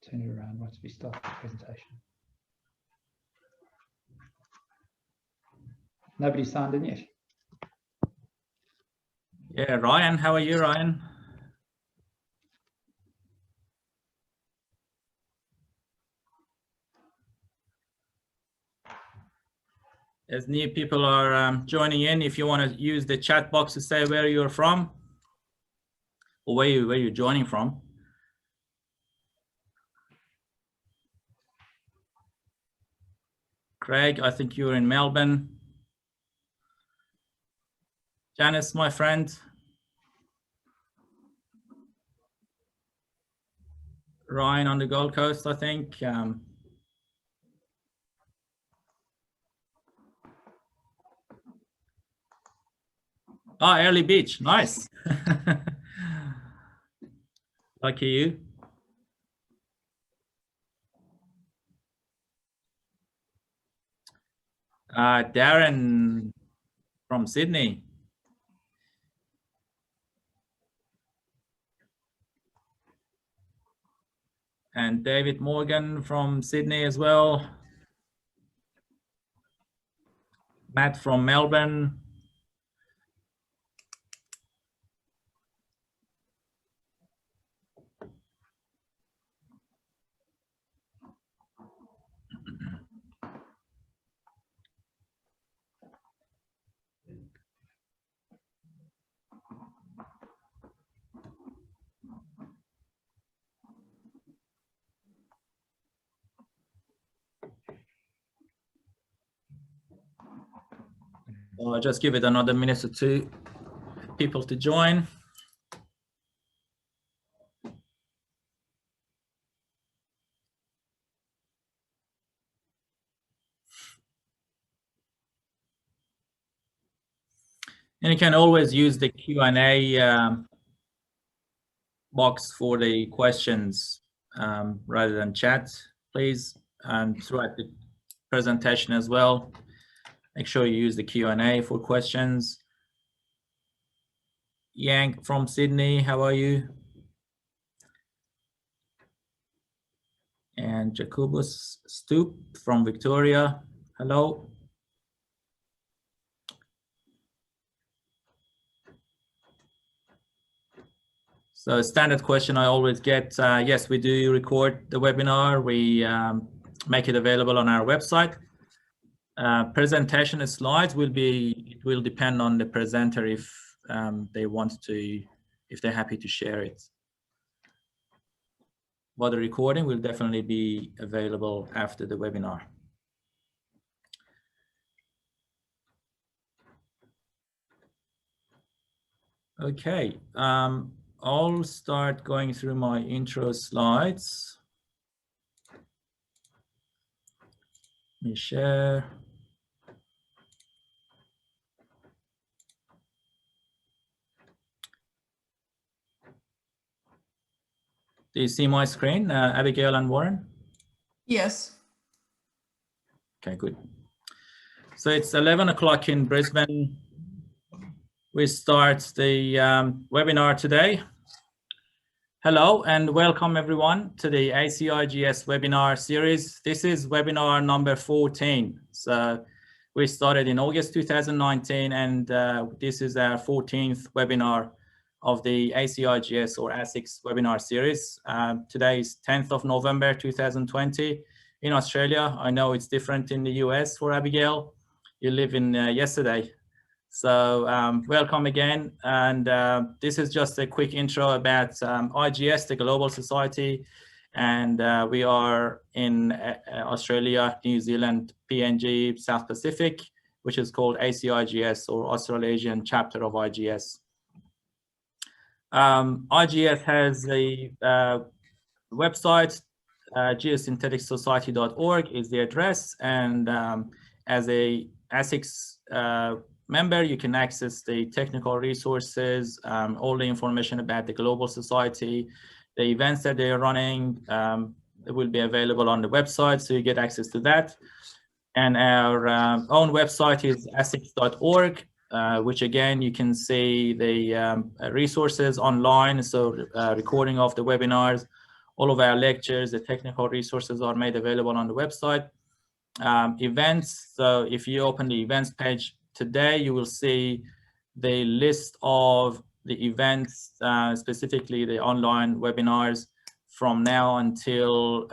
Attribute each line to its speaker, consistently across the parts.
Speaker 1: turn it around once we start the presentation. Nobody's signed in yet.
Speaker 2: Yeah, Ryan, how are you, Ryan? As new people are joining in, if you want to use the chat box to say where you're from or where you're joining from. Craig, I think you're in Melbourne. Janice, my friend. Ryan on the Gold Coast, I think. Early Beach, nice. Lucky you. Darren from Sydney. And David Morgan from Sydney as well. Matt from Melbourne. I'll just give it another minute or two for people to join. And you can always use the Q&A box for the questions rather than chat, please. And throughout the presentation as well, make sure you use the Q&A for questions. Yank from Sydney, how are you? And Jacobus Stoop from Victoria, hello. So standard question I always get, yes, we do record the webinar. We make it available on our website. Presentation slides it will depend on the presenter if they want to, if they're happy to share it. But the recording will definitely be available after the webinar. Okay, I'll start going through my intro slides. Let me share. Do you see my screen, Abigail and Warren?
Speaker 3: Yes.
Speaker 2: Okay, good. So it's 11 o'clock in Brisbane. We start the webinar today. Hello and welcome everyone to the ACigs webinar series. This is webinar number 14. So we started in August 2019 and this is our 14th webinar of the ACigs or ASICs webinar series. Today is 10th of November 2020 in Australia. I know it's different in the US for Abigail. You live in yesterday. So welcome again. And this is just a quick intro about IGS, the Global Society. And we are in Australia, New Zealand, PNG, South Pacific, which is called ACigs or Australasian chapter of IGS. IGS has a website, geosyntheticsociety.org is the address, and as a ASICS member, you can access the technical resources, all the information about the Global Society, the events that they are running. It will be available on the website, so you get access to that. And our own website is asics.org. Which again, you can see the resources online, so recording of the webinars, All of our lectures, the technical resources are made available on the website. Events, so if you open the events page today, you will see the list of the events, specifically the online webinars from now until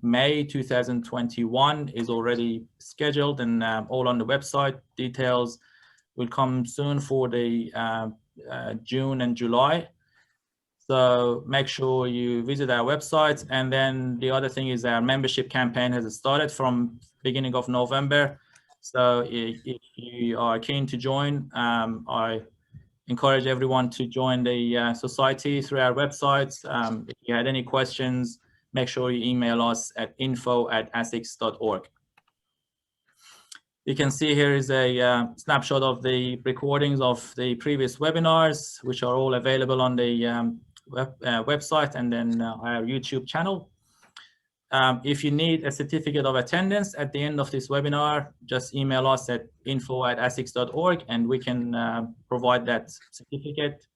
Speaker 2: May 2021 is already scheduled and all on the website. Details will come soon for the June and July. So make sure you visit our website. And then the other thing is our membership campaign has started from beginning of November. So if you are keen to join, I encourage everyone to join the society through our website. If you had any questions, make sure you email us at info@ACigs.org. You can see here is a snapshot of the recordings of the previous webinars, which are all available on the website and then our YouTube channel. If you need a certificate of attendance at the end of this webinar, just email us at info@acigs.org and we can provide that certificate.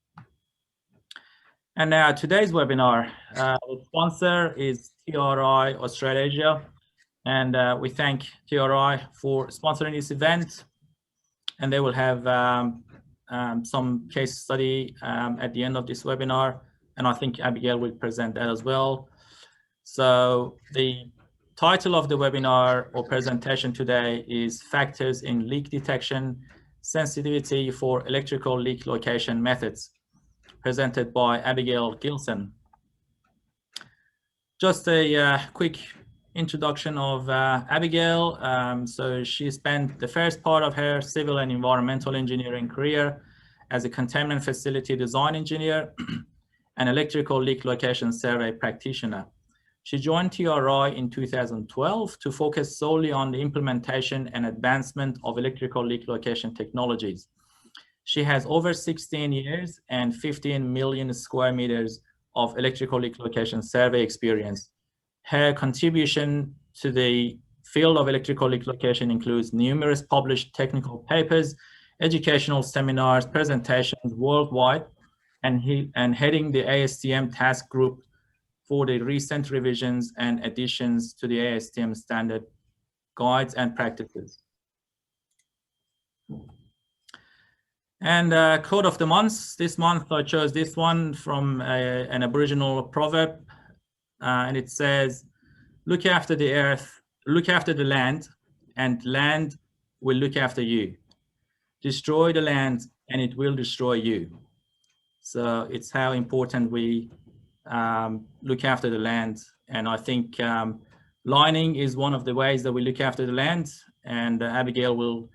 Speaker 2: And now today's webinar, the sponsor is TRI Australasia, and we thank TRI for sponsoring this event. And they will have some case study at the end of this webinar, and I think Abigail will present that as well. So the title of the webinar or presentation today is Factors in Leak Detection Sensitivity for Electrical Leak Location Methods, presented by Abigail Gilson. Just a quick introduction of Abigail. So she spent the first part of her civil and environmental engineering career as a containment facility design engineer and electrical leak location survey practitioner. She joined TRI in 2012 to focus solely on the implementation and advancement of electrical leak location technologies. She has over 16 years and 15 million square meters of electrical leak location survey experience. Her contribution to the field of electrical leak location includes numerous published technical papers, educational seminars, presentations worldwide, and heading the ASTM task group for the recent revisions and additions to the ASTM standard guides and practices. And quote of the month, this month I chose this one from an Aboriginal proverb, and it says, look after the earth, look after the land, and land will look after you. Destroy the land and it will destroy you. So it's how important we look after the land. And I think lining is one of the ways that we look after the land, and Abigail will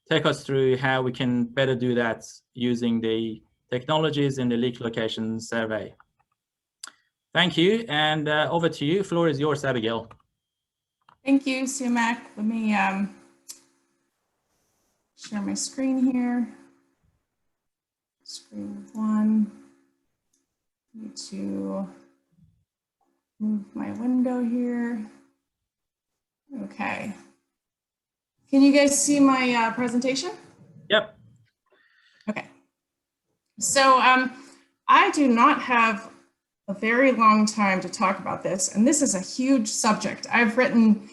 Speaker 2: take us through how we can better do that using the technologies in the leak location survey. Thank you, and over to you. Floor is yours, Abigail.
Speaker 3: Thank you, Sumac. Let me share my screen here. Screen one. Need to move my window here. Okay. Can you guys see my presentation?
Speaker 2: Yep.
Speaker 3: Okay. So I do not have a very long time to talk about this, and this is a huge subject. I've written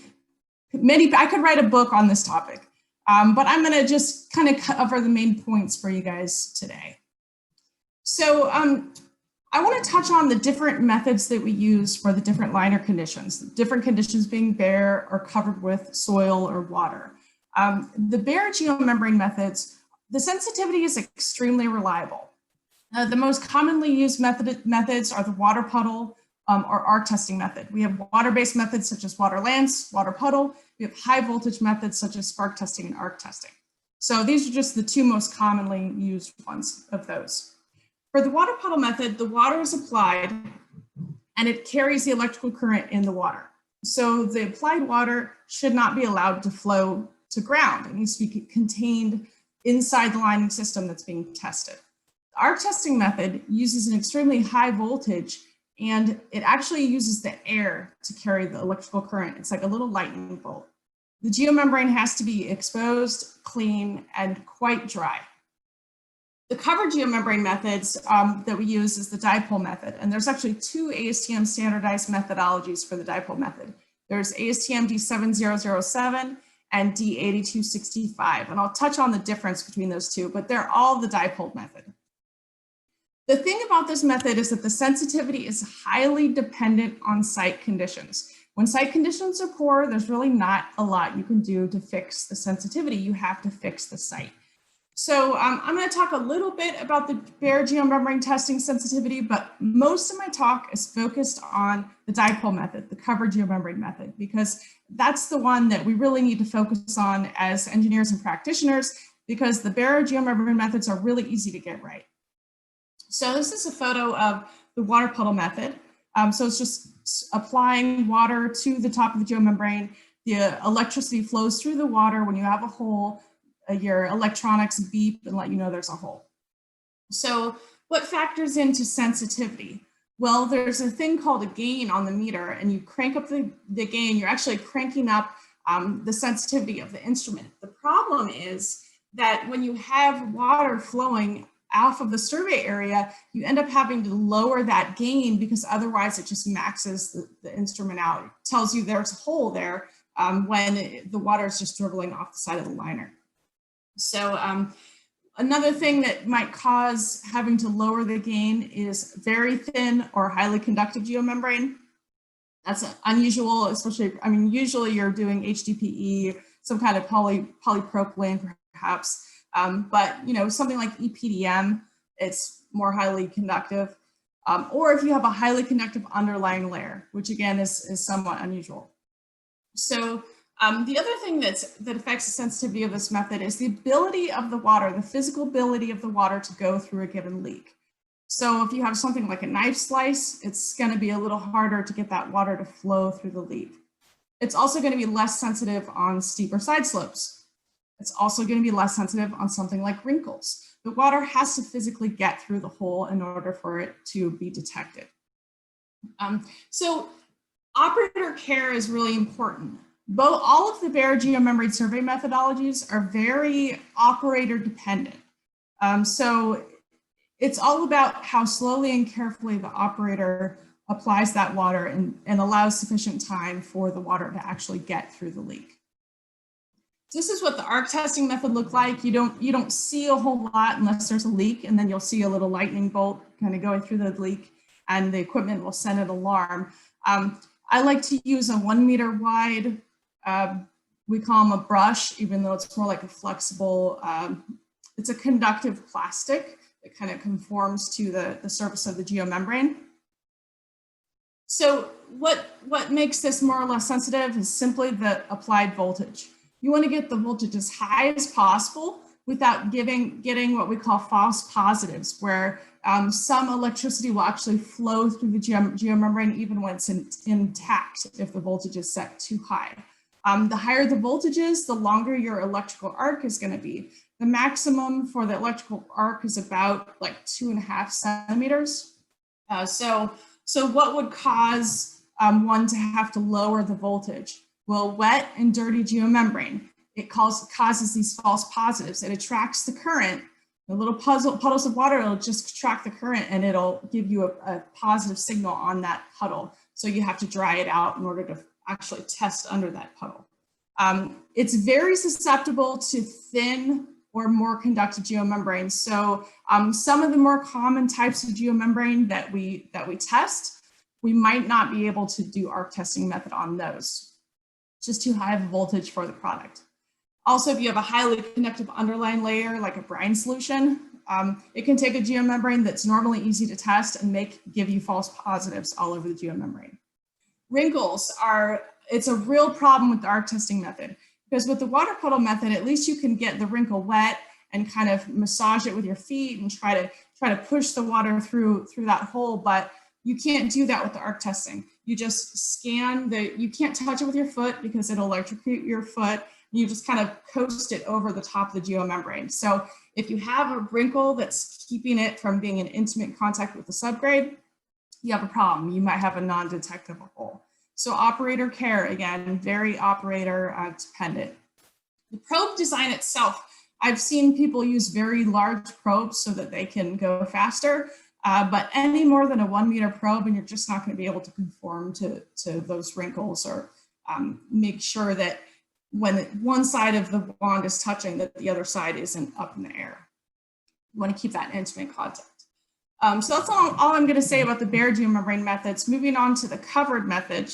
Speaker 3: I could write a book on this topic, but I'm going to just kind of cover the main points for you guys today. So I want to touch on the different methods that we use for the different liner conditions, different conditions being bare or covered with soil or water. The bare geomembrane methods, the sensitivity is extremely reliable. The most commonly used methods are the water puddle or arc testing method. We have water-based methods such as water lance, water puddle. We have high voltage methods such as spark testing and arc testing. So these are just the two most commonly used ones of those. For the water puddle method, the water is applied and it carries the electrical current in the water. So the applied water should not be allowed to flow to ground. It needs to be contained inside the lining system that's being tested. The arc testing method uses an extremely high voltage, and it actually uses the air to carry the electrical current. It's like a little lightning bolt. The geomembrane has to be exposed, clean, and quite dry. The covered geomembrane methods that we use is the dipole method. And there's actually two ASTM standardized methodologies for the dipole method. There's ASTM D7007 and D8265. And I'll touch on the difference between those two, but they're all the dipole method. The thing about this method is that the sensitivity is highly dependent on site conditions. When site conditions are poor, there's really not a lot you can do to fix the sensitivity. You have to fix the site. So I'm going to talk a little bit about the bare geomembrane testing sensitivity, but most of my talk is focused on the dipole method, the covered geomembrane method, because that's the one that we really need to focus on as engineers and practitioners, because the bare geomembrane methods are really easy to get right. So this is a photo of the water puddle method. So it's just applying water to the top of the geomembrane. The electricity flows through the water. When you have a hole, your electronics beep and let you know there's a hole. So what factors into sensitivity? Well, there's a thing called a gain on the meter, and you crank up the gain, you're actually cranking up the sensitivity of the instrument. The problem is that when you have water flowing off of the survey area, you end up having to lower that gain because otherwise it just maxes the instrument out. It tells you there's a hole there when the water is just dribbling off the side of the liner. So another thing that might cause having to lower the gain is very thin or highly conductive geomembrane. That's unusual, especially, I mean, usually you're doing HDPE, some kind of polypropylene perhaps. But you know, something like EPDM, it's more highly conductive. Or if you have a highly conductive underlying layer, which again is somewhat unusual. So the other thing that affects the sensitivity of this method is the ability of the water, the physical ability of the water to go through a given leak. So if you have something like a knife slice, it's going to be a little harder to get that water to flow through the leak. It's also going to be less sensitive on steeper side slopes. It's also going to be less sensitive on something like wrinkles. The water has to physically get through the hole in order for it to be detected. So operator care is really important. All of the bare geomembrane survey methodologies are very operator dependent. So it's all about how slowly and carefully the operator applies that water and allows sufficient time for the water to actually get through the leak. This is what the arc testing method looked like. You don't see a whole lot unless there's a leak, and then you'll see a little lightning bolt kind of going through the leak, and the equipment will send an alarm. I like to use a 1 meter wide, we call them a brush, even though it's more like a flexible, it's a conductive plastic that kind of conforms to the surface of the geomembrane. So what makes this more or less sensitive is simply the applied voltage. You want to get the voltage as high as possible without getting what we call false positives, where some electricity will actually flow through the geomembrane even when it's intact if the voltage is set too high. The higher the voltage is, the longer your electrical arc is going to be. The maximum for the electrical arc is about like 2.5 centimeters. So what would cause one to have to lower the voltage? Well, wet and dirty geomembrane, it causes these false positives. It attracts the current. The little puddles of water, it'll just attract the current and it'll give you a positive signal on that puddle. So you have to dry it out in order to actually test under that puddle. It's very susceptible to thin or more conductive geomembrane. So some of the more common types of geomembrane that we test, we might not be able to do arc testing method on those. It's just too high of a voltage for the product. Also, if you have a highly conductive underlying layer like a brine solution, it can take a geomembrane that's normally easy to test and give you false positives all over the geomembrane. Wrinkles it's a real problem with the arc testing method, because with the water puddle method, at least you can get the wrinkle wet and kind of massage it with your feet and try to push the water through that hole, but you can't do that with the arc testing. You just scan you can't touch it with your foot because it'll electrocute your foot. You just kind of coast it over the top of the geomembrane. So if you have a wrinkle that's keeping it from being in intimate contact with the subgrade, you have a problem. You might have a non-detectable hole. So operator care, again, very operator dependent. The probe design itself, I've seen people use very large probes so that they can go faster, but any more than a 1 meter probe and you're just not going to be able to conform to those wrinkles or make sure that when one side of the wand is touching that the other side isn't up in the air. You want to keep that intimate contact. So that's all I'm going to say about the bare geomembrane methods. Moving on to the covered method,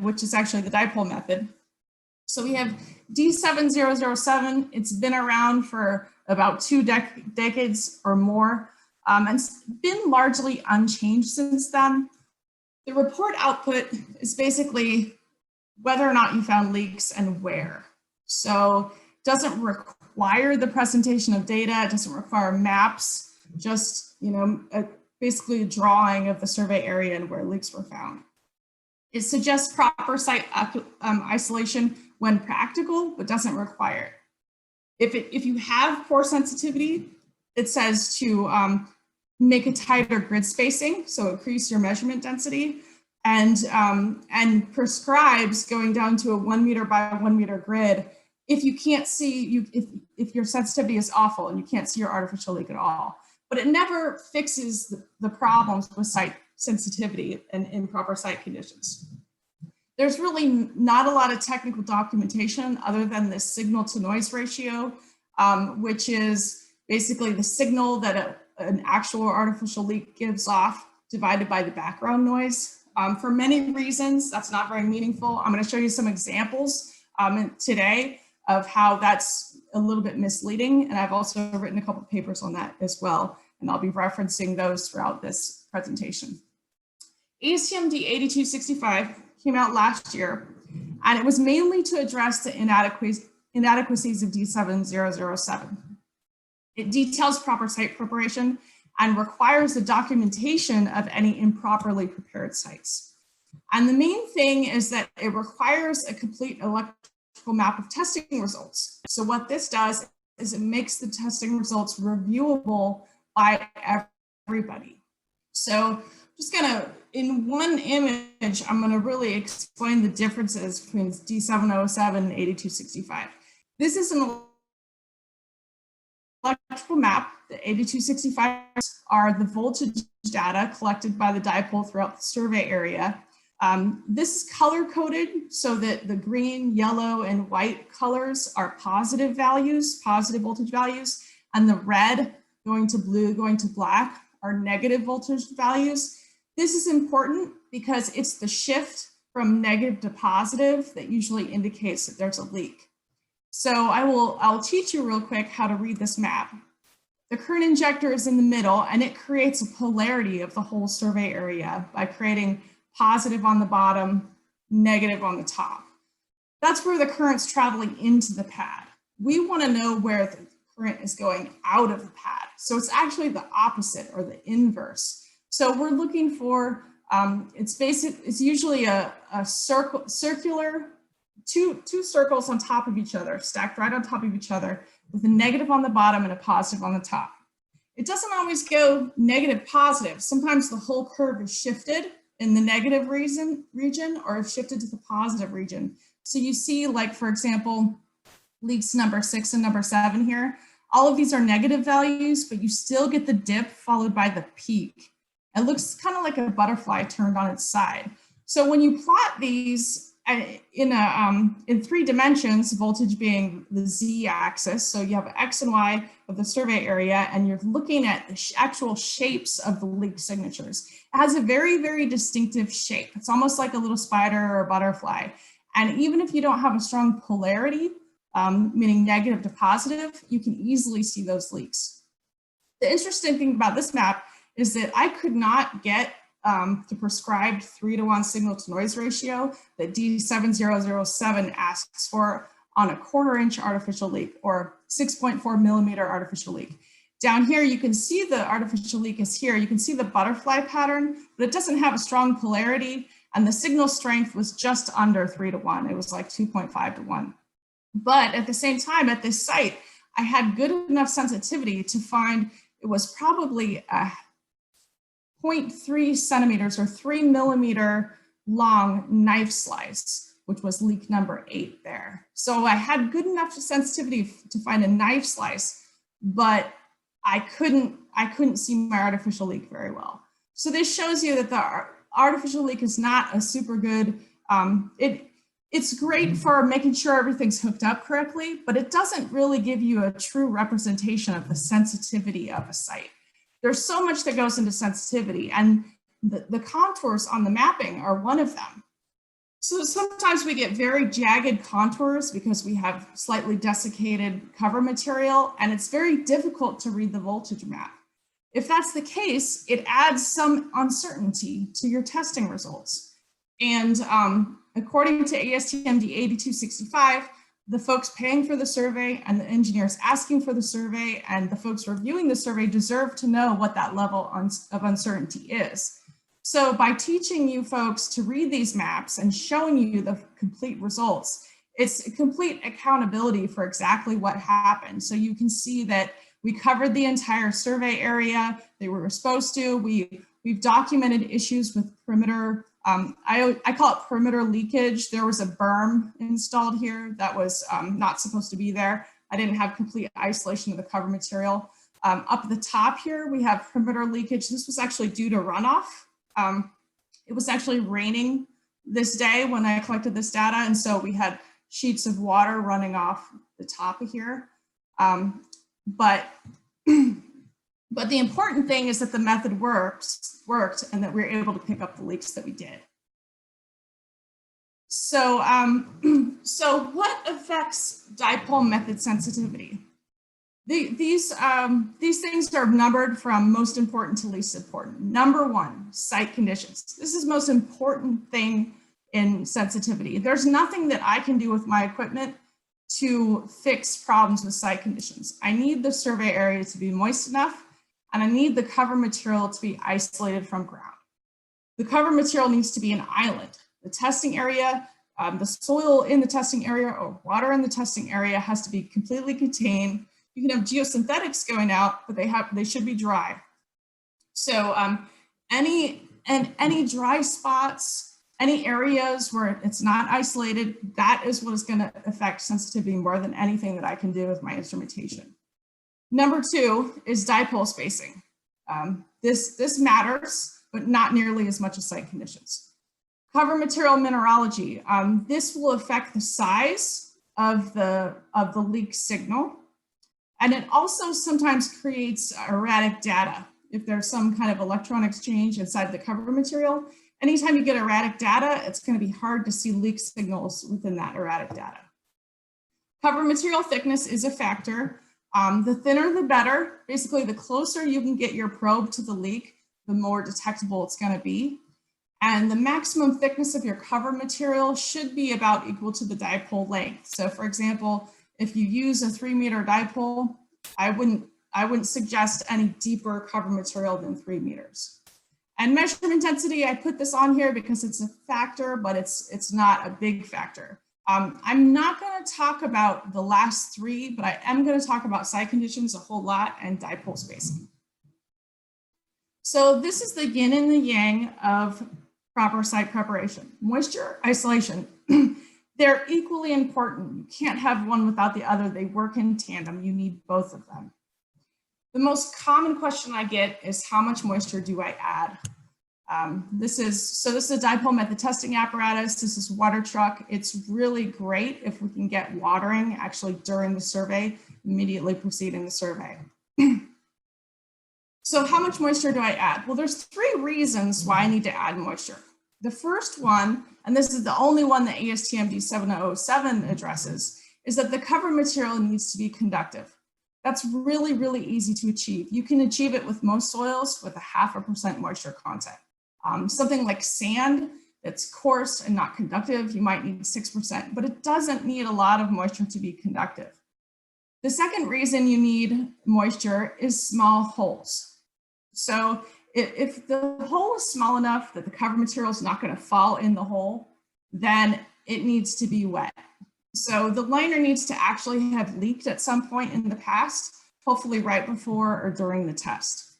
Speaker 3: which is actually the dipole method. So we have D7007. It's been around for about 2 decades or more, and it's been largely unchanged since then. The report output is basically whether or not you found leaks and where. So it doesn't require the presentation of data. It doesn't require maps. Just, basically a drawing of the survey area and where leaks were found. It suggests proper site isolation when practical, but doesn't require it. If you have poor sensitivity, it says to make a tighter grid spacing, so increase your measurement density, and prescribes going down to a 1 meter by 1 meter grid if you can't see, if your sensitivity is awful and you can't see your artificial leak at all. But it never fixes the problems with site sensitivity and improper site conditions. There's really not a lot of technical documentation other than the signal to noise ratio, which is basically the signal that an actual artificial leak gives off divided by the background noise. For many reasons, that's not very meaningful. I'm going to show you some examples today of how that's a little bit misleading. And I've also written a couple of papers on that as well. And I'll be referencing those throughout this presentation. ASTM D8265 came out last year, and it was mainly to address the inadequacies of D7007. It details proper site preparation and requires the documentation of any improperly prepared sites. And the main thing is that it requires a complete electrical map of testing results. So what this does is it makes the testing results reviewable by everybody. So just gonna, in one image, I'm gonna really explain the differences between D707 and 8265. This is an electrical map. The 8265 are the voltage data collected by the dipole throughout the survey area. This is color coded so that the green, yellow, and white colors are positive values, positive voltage values, and the red going to blue, going to black are negative voltage values. This is important because it's the shift from negative to positive that usually indicates that there's a leak. So I'll teach you real quick how to read this map. The current injector is in the middle and it creates a polarity of the whole survey area by creating positive on the bottom, negative on the top. That's where the current's traveling into the pad. We want to know where the current is going out of the pad. So it's actually the opposite or the inverse. So we're looking for, it's usually a circular, two circles on top of each other, stacked right on top of each other with a negative on the bottom and a positive on the top. It doesn't always go negative positive. Sometimes the whole curve is shifted in the negative region or is shifted to the positive region. So you see, like, for example, leaks number 6 and number 7 here. All of these are negative values, but you still get the dip followed by the peak. It looks kind of like a butterfly turned on its side. So when you plot these in 3 dimensions, voltage being the z-axis, so you have X and Y of the survey area, and you're looking at the actual shapes of the leak signatures. It has a very, very distinctive shape. It's almost like a little spider or a butterfly. And even if you don't have a strong polarity, meaning negative to positive, you can easily see those leaks. The interesting thing about this map is that I could not get the prescribed 3-to-1 signal to noise ratio that D7007 asks for on a 1/4 inch artificial leak or 6.4 millimeter artificial leak. Down here, you can see the artificial leak is here. You can see the butterfly pattern, but it doesn't have a strong polarity, and the signal strength was just under 3-to-1. It was like 2.5-to-1. But at the same time, at this site, I had good enough sensitivity to find it was probably a 0.3 centimeters or 3 millimeter long knife slice, which was leak number 8 there. So I had good enough sensitivity to find a knife slice, but I couldn't see my artificial leak very well. So this shows you that the artificial leak is not a super good, it's great for making sure everything's hooked up correctly, but it doesn't really give you a true representation of the sensitivity of a site. There's so much that goes into sensitivity, and the contours on the mapping are one of them. So sometimes we get very jagged contours because we have slightly desiccated cover material, and it's very difficult to read the voltage map. If that's the case, it adds some uncertainty to your testing results. And according to ASTM D8265, the folks paying for the survey and the engineers asking for the survey and the folks reviewing the survey deserve to know what that level of uncertainty is. So by teaching you folks to read these maps and showing you the complete results, it's a complete accountability for exactly what happened. So you can see that we covered the entire survey area. They were supposed to. We've documented issues with perimeter. I call it perimeter leakage. There was a berm installed here that was not supposed to be there. I didn't have complete isolation of the cover material. Up at the top here, we have perimeter leakage. This was actually due to runoff. It was actually raining this day when I collected this data, and so we had sheets of water running off the top of here. But the important thing is that the method worked and that we were able to pick up the leaks that we did. So, so what affects dipole method sensitivity? These things are numbered from most important to least important. Number 1, site conditions. This is the most important thing in sensitivity. There's nothing that I can do with my equipment to fix problems with site conditions. I need the survey area to be moist enough, and I need the cover material to be isolated from ground. The cover material needs to be an island. The testing area, the soil in the testing area or water in the testing area has to be completely contained. You can have geosynthetics going out, but they should be dry. So any dry spots, any areas where it's not isolated, that is what is going to affect sensitivity more than anything that I can do with my instrumentation. Number 2 is dipole spacing. This matters, but not nearly as much as site conditions. Cover material mineralogy. This will affect the size of the leak signal. And it also sometimes creates erratic data. If there's some kind of electron exchange inside the cover material, anytime you get erratic data, it's going to be hard to see leak signals within that erratic data. Cover material thickness is a factor. The thinner, the better. Basically, the closer you can get your probe to the leak, the more detectable it's going to be. And the maximum thickness of your cover material should be about equal to the dipole length. So for example, if you use a 3-meter dipole, I wouldn't suggest any deeper cover material than 3 meters. And measurement density, I put this on here because it's a factor, but it's not a big factor. I'm not going to talk about the last 3, but I am going to talk about site conditions a whole lot and dipole spacing. So this is the yin and the yang of proper site preparation. Moisture, isolation. They're equally important. You can't have one without the other. They work in tandem. You need both of them. The most common question I get is how much moisture do I add? This is a dipole method testing apparatus. This is water truck. It's really great if we can get watering actually during the survey, immediately preceding the survey. So how much moisture do I add? Well, there's 3 reasons why I need to add moisture. The first one, and this is the only one that ASTM D707 addresses, is that the cover material needs to be conductive. That's really, really easy to achieve. You can achieve it with most soils with a 0.5% moisture content. Something like sand that's coarse and not conductive, you might need 6%, but it doesn't need a lot of moisture to be conductive. The second reason you need moisture is small holes. So if the hole is small enough that the cover material is not going to fall in the hole, then it needs to be wet. So the liner needs to actually have leaked at some point in the past, hopefully right before or during the test.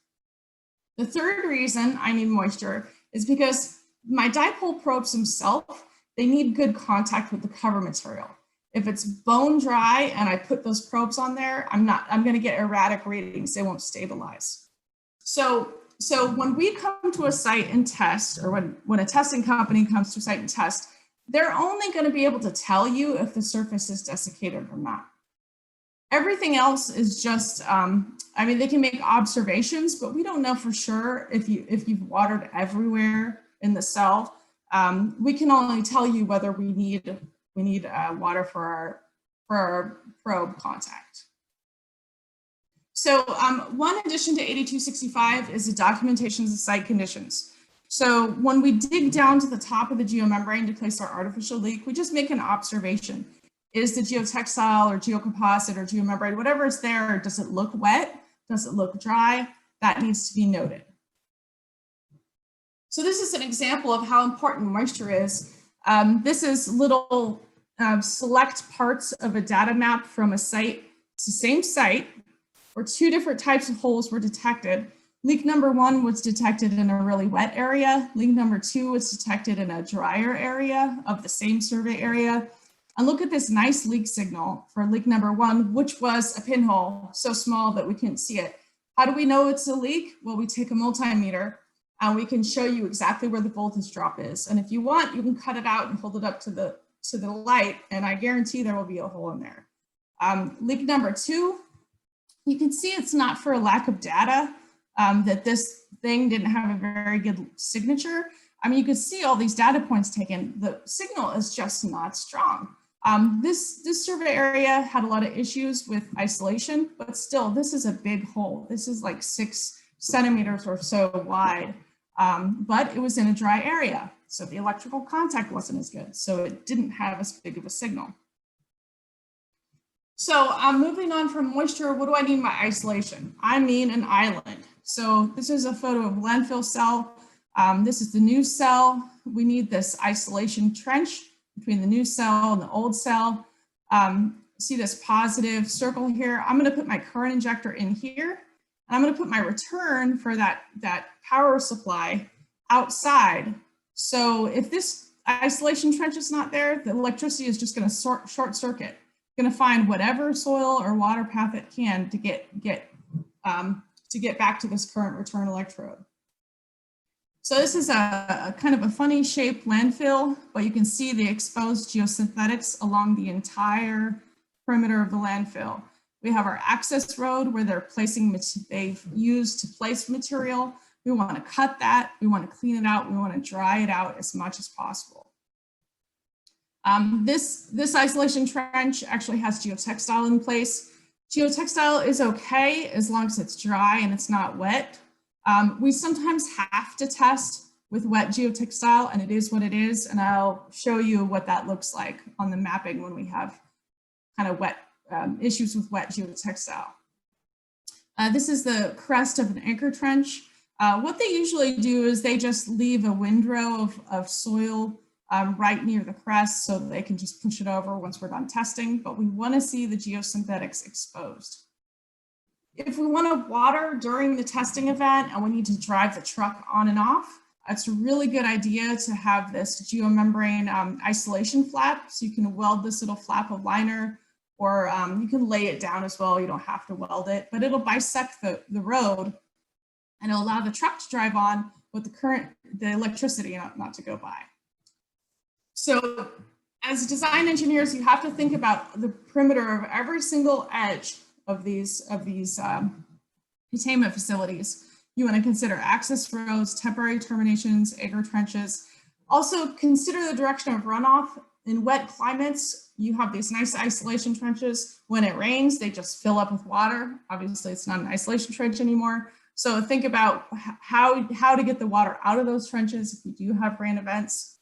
Speaker 3: The third reason I need moisture is because my dipole probes themselves they need good contact with the cover material. If it's bone dry and I put those probes on there, I'm going to get erratic readings. They won't stabilize. So when we come to a site and test, or when a testing company comes to a site and test, they're only going to be able to tell you if the surface is desiccated or not. Everything else is just, I mean, they can make observations, but we don't know for sure if you've watered everywhere in the cell. We can only tell you whether we need water for our probe contact. So one addition to 8265 is the documentations of site conditions. So when we dig down to the top of the geomembrane to place our artificial leak, we just make an observation. Is the geotextile or geocomposite or geomembrane, whatever is there, does it look wet? Does it look dry? That needs to be noted. So this is an example of how important moisture is. This is little select parts of a data map from a site. It's the same site where two different types of holes were detected. Leak number 1 was detected in a really wet area. Leak number 2 was detected in a drier area of the same survey area. And look at this nice leak signal for leak number 1, which was a pinhole so small that we couldn't see it. How do we know it's a leak? Well, we take a multimeter and we can show you exactly where the voltage drop is. And if you want, you can cut it out and hold it up to the light, and I guarantee there will be a hole in there. Leak number 2, you can see it's not for a lack of data, that this thing didn't have a very good signature. I mean, you could see all these data points taken. The signal is just not strong. This survey area had a lot of issues with isolation, but still, this is a big hole. This is like 6 centimeters or so wide, but it was in a dry area. So the electrical contact wasn't as good. So it didn't have as big of a signal. So moving on from moisture, what do I mean by isolation? I mean an island. So this is a photo of landfill cell. This is the new cell. We need this isolation trench between the new cell and the old cell. See this positive circle here? I'm going to put my current injector in here. And I'm going to put my return for that power supply outside. So if this isolation trench is not there, the electricity is just going to short circuit. Going to find whatever soil or water path it can to get back to this current return electrode. So this is a kind of a funny shaped landfill, but you can see the exposed geosynthetics along the entire perimeter of the landfill. We have our access road where they've used to place material. We want to cut that. We want to clean it out. We want to dry it out as much as possible. This isolation trench actually has geotextile in place. Geotextile is okay as long as it's dry and it's not wet. We sometimes have to test with wet geotextile, and it is what it is. And I'll show you what that looks like on the mapping when we have kind of wet issues with wet geotextile. This is the crest of an anchor trench. What they usually do is they just leave a windrow of soil right near the crest so that they can just push it over once we're done testing, but we want to see the geosynthetics exposed. If we want to water during the testing event and we need to drive the truck on and off, it's a really good idea to have this geomembrane isolation flap. So you can weld this little flap of liner, or you can lay it down as well. You don't have to weld it, but it'll bisect the road and it'll allow the truck to drive on with the electricity not to go by. So as design engineers, you have to think about the perimeter of every single edge of these containment facilities. You want to consider access roads, temporary terminations, acre trenches. Also consider the direction of runoff. In wet climates, you have these nice isolation trenches. When it rains, they just fill up with water. Obviously, it's not an isolation trench anymore. So think about how to get the water out of those trenches if you do have rain events.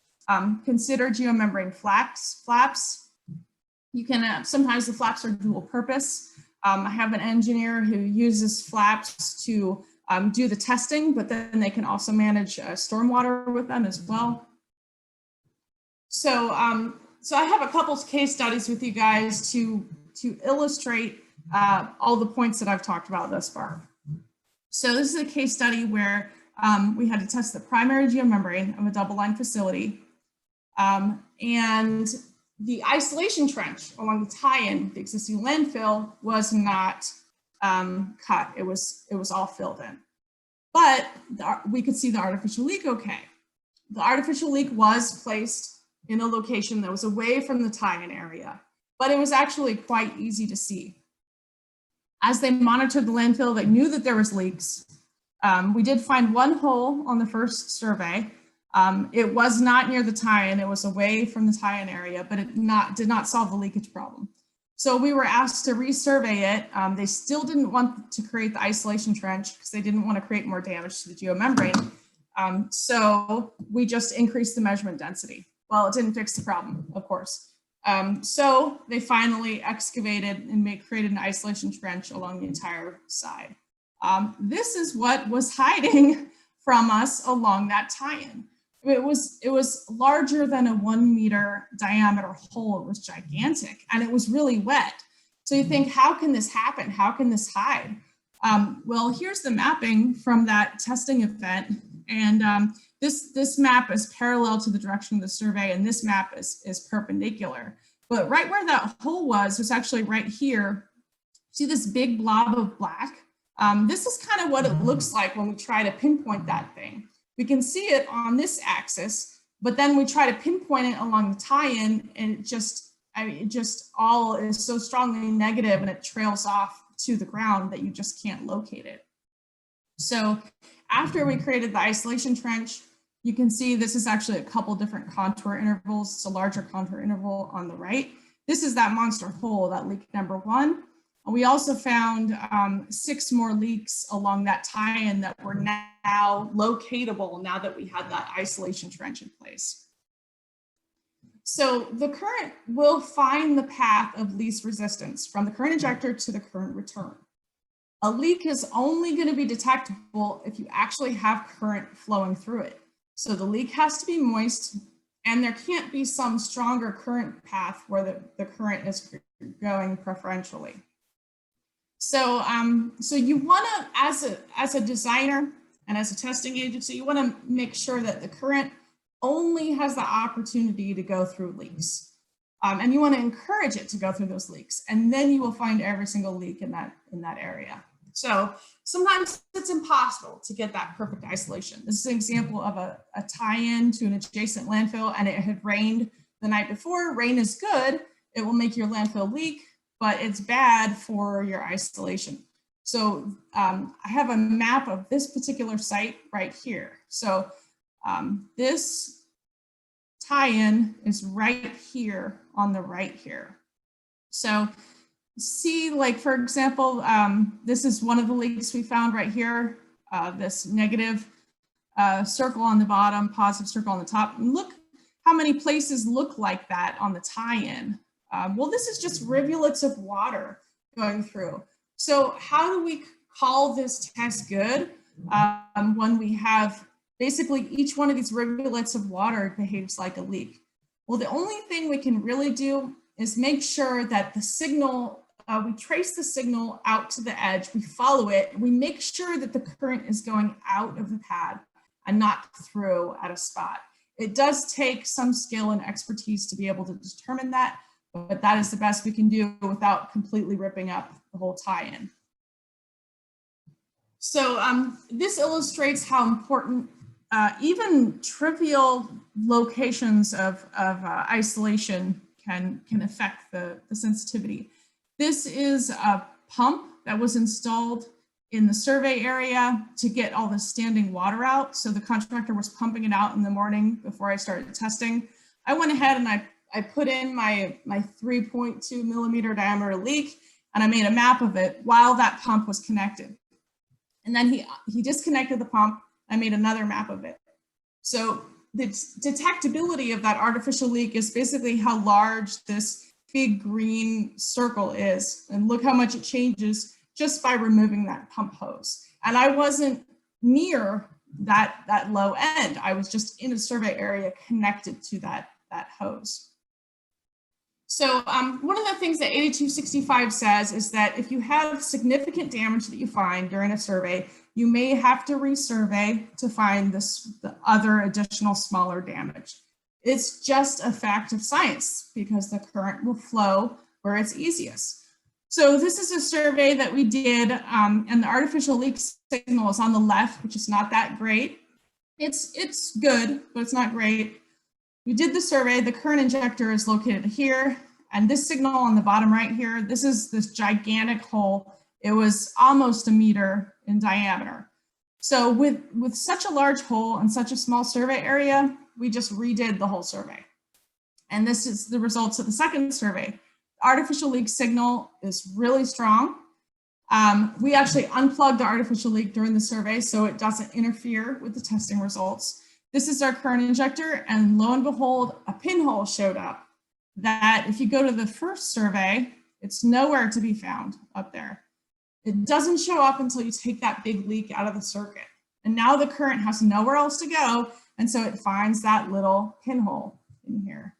Speaker 3: Consider geomembrane flaps. You can, sometimes the flaps are dual purpose. I have an engineer who uses flaps to do the testing, but then they can also manage stormwater with them as well. So I have a couple of case studies with you guys to illustrate all the points that I've talked about thus far. So this is a case study where we had to test the primary geomembrane of a double line facility. And the isolation trench along the tie-in, the existing landfill, was not cut. It was all filled in. But we could see the artificial leak okay. The artificial leak was placed in a location that was away from the tie-in area, but it was actually quite easy to see. As they monitored the landfill, they knew that there was leaks. We did find one hole on the first survey. It was not near the tie-in, it was away from the tie-in area, but it did not solve the leakage problem. So we were asked to resurvey it. They still didn't want to create the isolation trench because they didn't want to create more damage to the geomembrane. So we just increased the measurement density. Well, it didn't fix the problem, of course. So they finally excavated and created an isolation trench along the entire side. This is what was hiding from us along that tie-in. It was larger than a 1 meter diameter hole. It was gigantic and it was really wet. So you think, how can this happen? How can this hide? Well, here's the mapping from that testing event. And this map is parallel to the direction of the survey, and this map is perpendicular. But right where that hole was actually right here. See this big blob of black? This is kind of what it looks like when we try to pinpoint that thing. We can see it on this axis, but then we try to pinpoint it along the tie-in, and it just all is so strongly negative, and it trails off to the ground that you just can't locate it. So after we created the isolation trench, you can see this is actually a couple different contour intervals. It's a larger contour interval on the right. This is that monster hole, that leak number 1. We also found 6 more leaks along that tie-in that were now locatable now that we had that isolation trench in place. So the current will find the path of least resistance from the current injector to the current return. A leak is only going to be detectable if you actually have current flowing through it. So the leak has to be moist, and there can't be some stronger current path where the current is going preferentially. So, so you want to, as a designer and as a testing agency, you want to make sure that the current only has the opportunity to go through leaks. And you want to encourage it to go through those leaks, and then you will find every single leak in that area. So sometimes it's impossible to get that perfect isolation. This is an example of a tie-in to an adjacent landfill, and it had rained the night before. Rain is good. It will make your landfill leak, but it's bad for your isolation. So I have a map of this particular site right here. So this tie-in is right here on the right here. So see, like, for example, this is one of the leaks we found right here, this negative circle on the bottom, positive circle on the top. And look how many places look like that on the tie-in. Well, this is just rivulets of water going through. So how do we call this test good when we have basically each one of these rivulets of water behaves like a leak? Well, the only thing we can really do is make sure that the signal, we trace the signal out to the edge, we follow it, and we make sure that the current is going out of the pad and not through at a spot. It does take some skill and expertise to be able to determine that, but that is the best we can do without completely ripping up the whole tie-in. So this illustrates how important even trivial locations of isolation can affect the sensitivity. This is a pump that was installed in the survey area to get all the standing water out. So the contractor was pumping it out in the morning before I started testing. I went ahead and I put in my 3.2 millimeter diameter leak, and I made a map of it while that pump was connected. And then he disconnected the pump. I made another map of it. So the detectability of that artificial leak is basically how large this big green circle is. And look how much it changes just by removing that pump hose. And I wasn't near that low end. I was just in a survey area connected to that hose. So one of the things that 8265 says is that if you have significant damage that you find during a survey, you may have to resurvey to find the other additional smaller damage. It's just a fact of science because the current will flow where it's easiest. So this is a survey that we did, and the artificial leak signal is on the left, which is not that great. It's good, but it's not great. We did the survey. The current injector is located here, and this signal on the bottom right here, this is this gigantic hole. It was almost a meter in diameter. So with such a large hole and such a small survey area, we just redid the whole survey. And this is the results of the second survey. Artificial leak signal is really strong. We actually unplugged the artificial leak during the survey so it doesn't interfere with the testing results. This is our current injector, and lo and behold, a pinhole showed up that if you go to the first survey, it's nowhere to be found up there. It doesn't show up until you take that big leak out of the circuit. And now the current has nowhere else to go, and so it finds that little pinhole in here.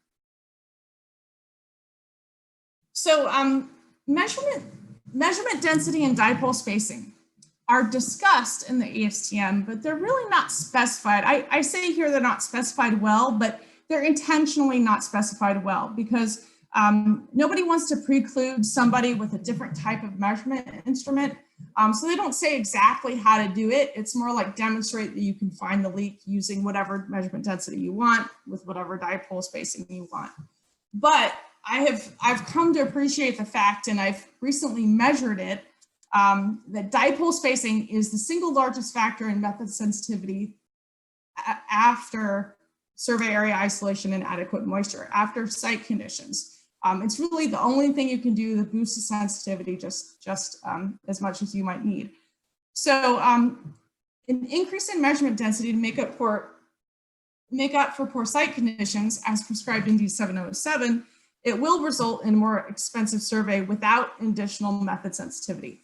Speaker 3: So measurement density and dipole spacing are discussed in the ASTM, but they're really not specified. I say here they're not specified well, but they're intentionally not specified well because nobody wants to preclude somebody with a different type of measurement instrument. So they don't say exactly how to do it. It's more like demonstrate that you can find the leak using whatever measurement density you want with whatever dipole spacing you want. But I've come to appreciate the fact, and I've recently measured it, that dipole spacing is the single largest factor in method sensitivity after survey area isolation and adequate moisture, after site conditions. It's really the only thing you can do that boosts the sensitivity just as much as you might need. So an increase in measurement density to make up for poor site conditions as prescribed in D707, it will result in a more expensive survey without additional method sensitivity.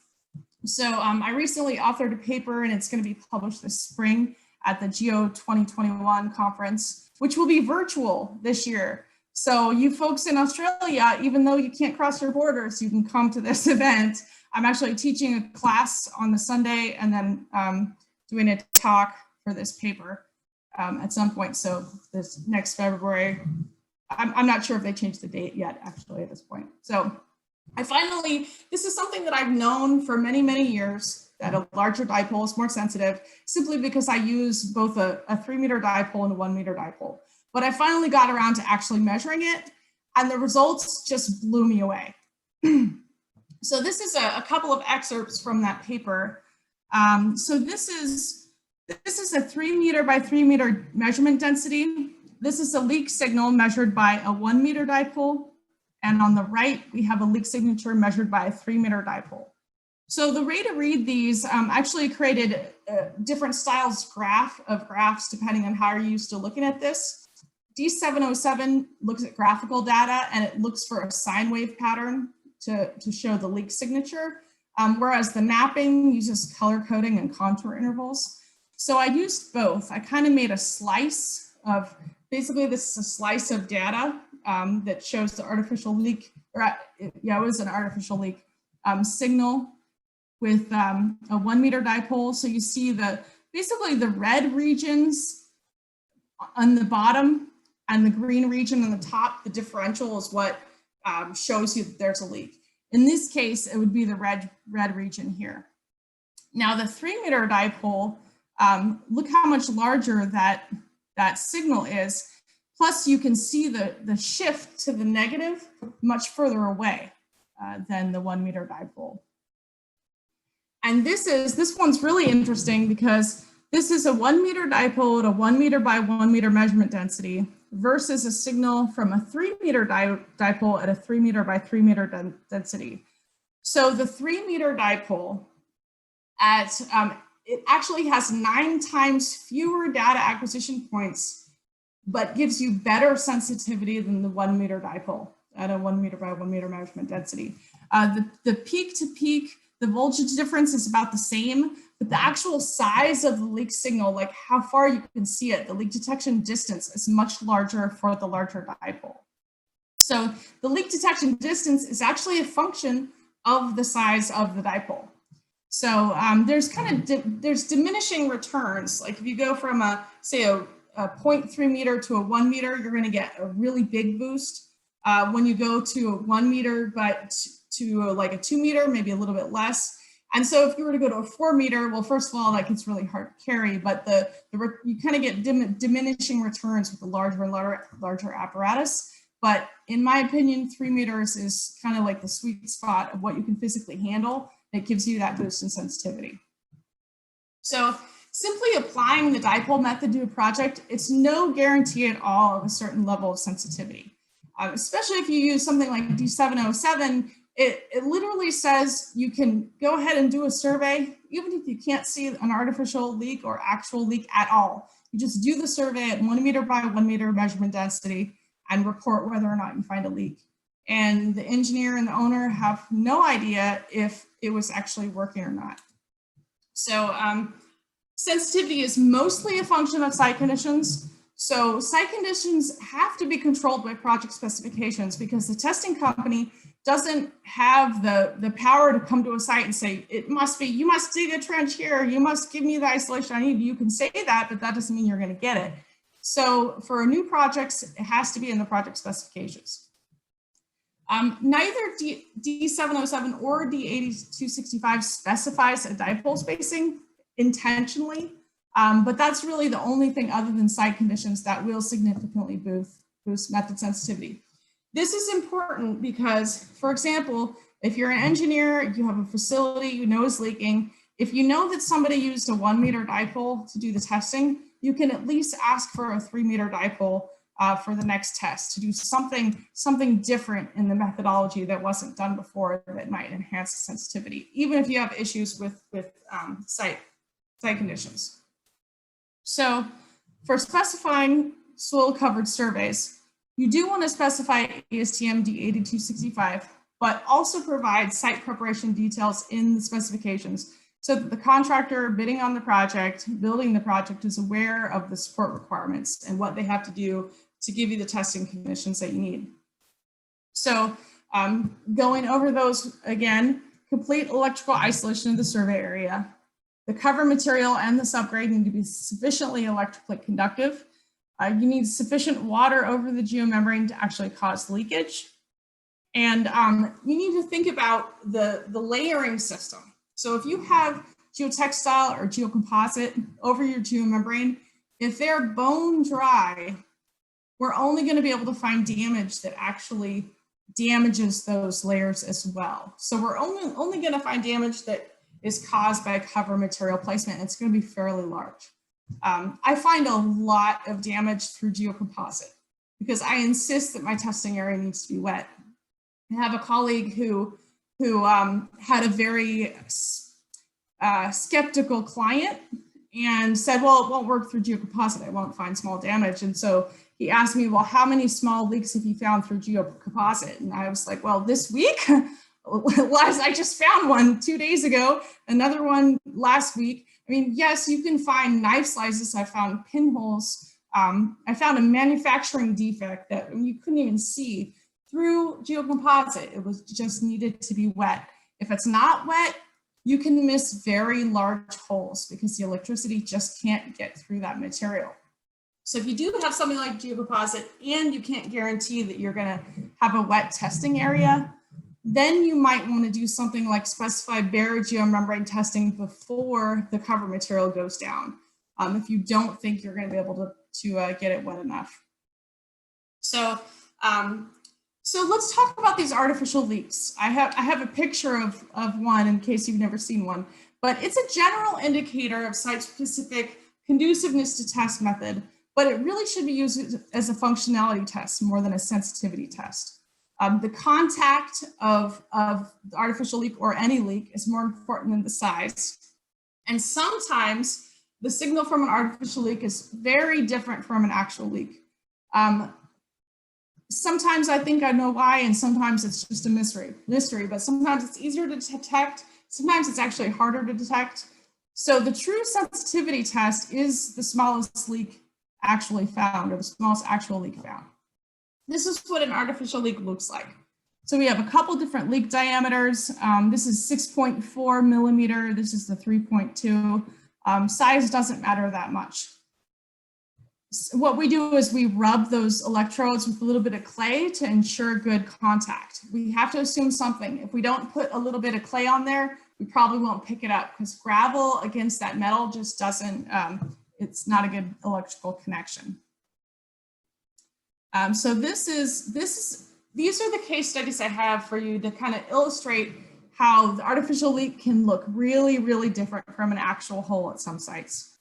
Speaker 3: So I recently authored a paper, and it's going to be published this spring at the GEO 2021 conference, which will be virtual this year. So you folks in Australia, even though you can't cross your borders, you can come to this event. I'm actually teaching a class on the Sunday and then doing a talk for this paper at some point. So this next February, I'm not sure if they changed the date yet, actually, at this point. So this is something that I've known for many, many years, that a larger dipole is more sensitive, simply because I use both a 3-meter dipole and a 1-meter dipole. But I finally got around to actually measuring it, and the results just blew me away. So this is a couple of excerpts from that paper. So this is a 3-meter by 3-meter measurement density. This is a leak signal measured by a 1-meter dipole. And on the right, we have a leak signature measured by a 3-meter dipole. So the way to read these actually created different styles of graphs depending on how you're used to looking at this. D707 looks at graphical data, and it looks for a sine wave pattern to show the leak signature, whereas the mapping uses color coding and contour intervals. So I used both. I kind of made a slice of, basically this is a slice of data that shows the artificial leak, it was an artificial leak signal with a 1-meter dipole. So you see basically the red regions on the bottom and the green region on the top. The differential is what shows you that there's a leak. In this case, it would be the red region here. Now the 3-meter dipole, look how much larger that signal is. Plus you can see the shift to the negative much further away than the 1-meter dipole. And this one's really interesting because this is a 1-meter dipole at a 1-meter by 1-meter measurement density versus a signal from a 3-meter dipole at a 3-meter by 3-meter density. So the 3-meter dipole it actually has 9 times fewer data acquisition points, but gives you better sensitivity than the 1-meter dipole at a 1-meter by 1-meter measurement density. The peak to peak, the voltage difference is about the same, but the actual size of the leak signal, like how far you can see it, the leak detection distance is much larger for the larger dipole. So the leak detection distance is actually a function of the size of the dipole. So there's diminishing returns. Like if you go from say a a 0.3 meter to a 1 meter, you're going to get a really big boost. When you go to a 1 meter, but to like a 2 meter, maybe a little bit less. And so if you were to go to a 4 meter, well, first of all, that gets really hard to carry, but you kind of get diminishing returns with the larger and larger apparatus. But in my opinion, 3 meters is kind of like the sweet spot of what you can physically handle. It gives you that boost in sensitivity. So simply applying the dipole method to a project, it's no guarantee at all of a certain level of sensitivity. Especially if you use something like D707, it literally says you can go ahead and do a survey, even if you can't see an artificial leak or actual leak at all. You just do the survey at 1 meter by 1 meter measurement density and report whether or not you find a leak. And the engineer and the owner have no idea if it was actually working or not. So sensitivity is mostly a function of site conditions. So site conditions have to be controlled by project specifications because the testing company doesn't have the power to come to a site and say, it must be, you must dig a trench here, you must give me the isolation I need. You can say that, but that doesn't mean you're going to get it. So for new projects, it has to be in the project specifications. Neither D707 or D8265 specifies a dipole spacing intentionally, but that's really the only thing other than site conditions that will significantly boost method sensitivity. This is important because, for example, if you're an engineer, you have a facility you know is leaking, if you know that somebody used a 1 meter dipole to do the testing, you can at least ask for a 3 meter dipole for the next test to do something different in the methodology that wasn't done before that might enhance the sensitivity, even if you have issues with site conditions. So for specifying soil covered surveys, you do want to specify ASTM D8265, but also provide site preparation details in the specifications so that the contractor bidding on the project, building the project, is aware of the support requirements and what they have to do to give you the testing conditions that you need. So going over those again, complete electrical isolation of the survey area. The cover material and the subgrade need to be sufficiently electrically conductive. You need sufficient water over the geomembrane to actually cause leakage. And you need to think about the layering system. So if you have geotextile or geocomposite over your geomembrane, if they're bone dry, we're only going to be able to find damage that actually damages those layers as well. So we're only going to find damage that is caused by cover material placement. It's going to be fairly large. I find a lot of damage through geocomposite because I insist that my testing area needs to be wet. I have a colleague who had a very skeptical client and said, well, it won't work through geocomposite. I won't find small damage. And so he asked me, well, how many small leaks have you found through geocomposite? And I was like, well, this week, I just found one 2 days ago, another one last week. I mean, yes, you can find knife slices. I found pinholes. I found a manufacturing defect that you couldn't even see through geocomposite. It was just needed to be wet. If it's not wet, you can miss very large holes because the electricity just can't get through that material. So if you do have something like geocomposite and you can't guarantee that you're going to have a wet testing area, then you might want to do something like specify bare geomembrane testing before the cover material goes down, if you don't think you're going to be able to get it wet enough. So, so let's talk about these artificial leaks. I have a picture of one in case you've never seen one, but it's a general indicator of site-specific conduciveness to test method, but it really should be used as a functionality test more than a sensitivity test. The contact of the artificial leak or any leak is more important than the size. And sometimes the signal from an artificial leak is very different from an actual leak. Sometimes I think I know why, and sometimes it's just a mystery, but sometimes it's easier to detect. Sometimes it's actually harder to detect. So the true sensitivity test is the smallest leak actually found, or the smallest actual leak found. This is what an artificial leak looks like. So we have a couple different leak diameters. This is 6.4 millimeter. This is the 3.2. Size doesn't matter that much. what we do is we rub those electrodes with a little bit of clay to ensure good contact. We have to assume something. If we don't put a little bit of clay on there, we probably won't pick it up because gravel against that metal just doesn't, it's not a good electrical connection. So these are the case studies I have for you to kind of illustrate how the artificial leak can look really, really different from an actual hole at some sites.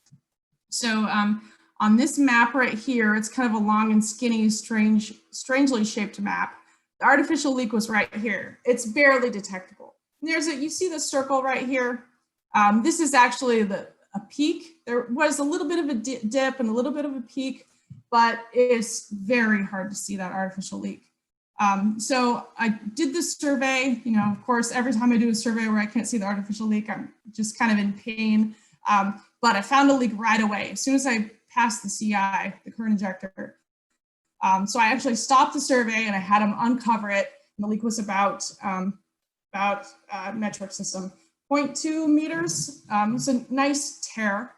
Speaker 3: So on this map right here, it's kind of a long and skinny, strangely shaped map. The artificial leak was right here. It's barely detectable. You see the circle right here. This is actually a peak. There was a little bit of a dip and a little bit of a peak, but it's very hard to see that artificial leak. So I did this survey, you know, of course, every time I do a survey where I can't see the artificial leak, I'm just kind of in pain. But I found a leak right away. As soon as I passed the CI, the current injector. So I actually stopped the survey and I had them uncover it. And the leak was about metric system, 0.2 meters. It's a nice tear.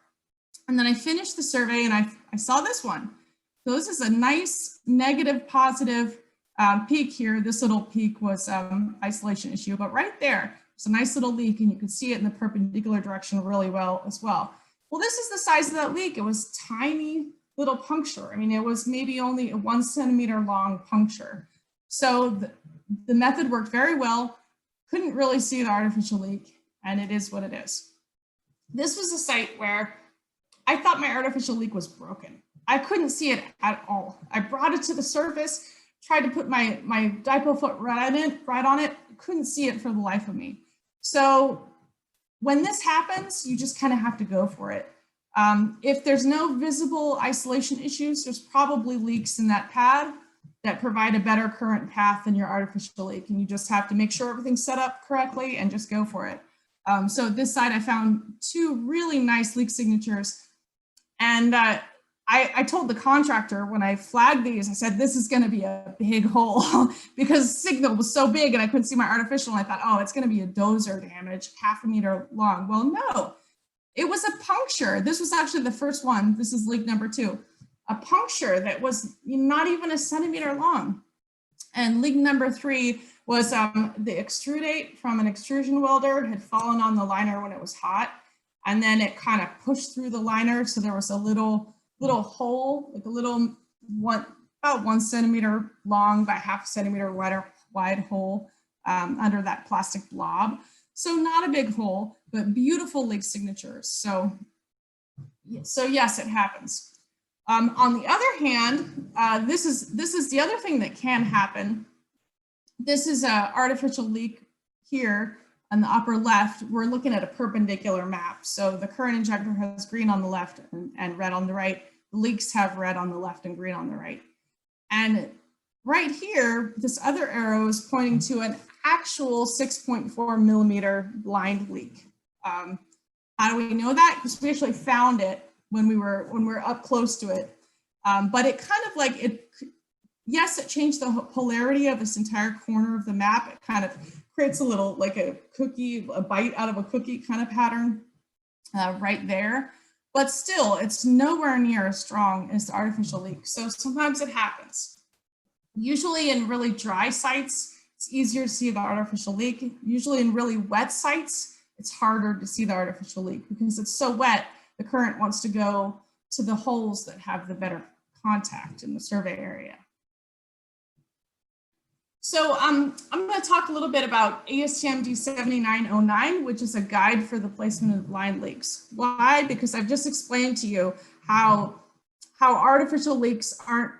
Speaker 3: And then I finished the survey and I saw this one. So this is a nice negative positive peak here. This little peak was isolation issue, but right there, it's a nice little leak and you can see it in the perpendicular direction really well as well. Well, this is the size of that leak. It was tiny little puncture. I mean, it was maybe only a 1 centimeter long puncture. So the method worked very well. Couldn't really see the artificial leak, and it is what it is. This was a site where I thought my artificial leak was broken. I couldn't see it at all. I brought it to the surface, tried to put my dipole foot right on it, couldn't see it for the life of me. So when this happens, you just kind of have to go for it. If there's no visible isolation issues, there's probably leaks in that pad that provide a better current path than your artificial leak. And you just have to make sure everything's set up correctly and just go for it. So this side, I found 2 really nice leak signatures. And I told the contractor when I flagged these, I said, this is going to be a big hole because the signal was so big and I couldn't see my artificial. And I thought, oh, it's going to be a dozer damage, 0.5 meter long. Well, no, it was a puncture. This was actually the first one. This is leak number 2, a puncture that was not even a centimeter long. And leak number 3 was the extrudate from an extrusion welder had fallen on the liner when it was hot. And then it kind of pushed through the liner. So there was a little hole, like a little about 1 centimeter long by 0.5 centimeter wide hole under that plastic blob. So not a big hole, but beautiful leak signatures. So yes, it happens. On the other hand, this is the other thing that can happen. This is an artificial leak here on the upper left. We're looking at a perpendicular map. So the current injector has green on the left and red on the right. The leaks have red on the left and green on the right. And right here, this other arrow is pointing to an actual 6.4 millimeter blind leak. How do we know that? Because we actually found it when we were up close to it. But it kind of like yes, it changed the polarity of this entire corner of the map. It kind of creates a little, like a bite out of a cookie kind of pattern right there. But still, it's nowhere near as strong as the artificial leak. So sometimes it happens. Usually in really dry sites, it's easier to see the artificial leak. Usually in really wet sites, it's harder to see the artificial leak because it's so wet, the current wants to go to the holes that have the better contact in the survey area. So I'm going to talk a little bit about ASTM D7909, which is a guide for the placement of blind leaks. Why? Because I've just explained to you how artificial leaks aren't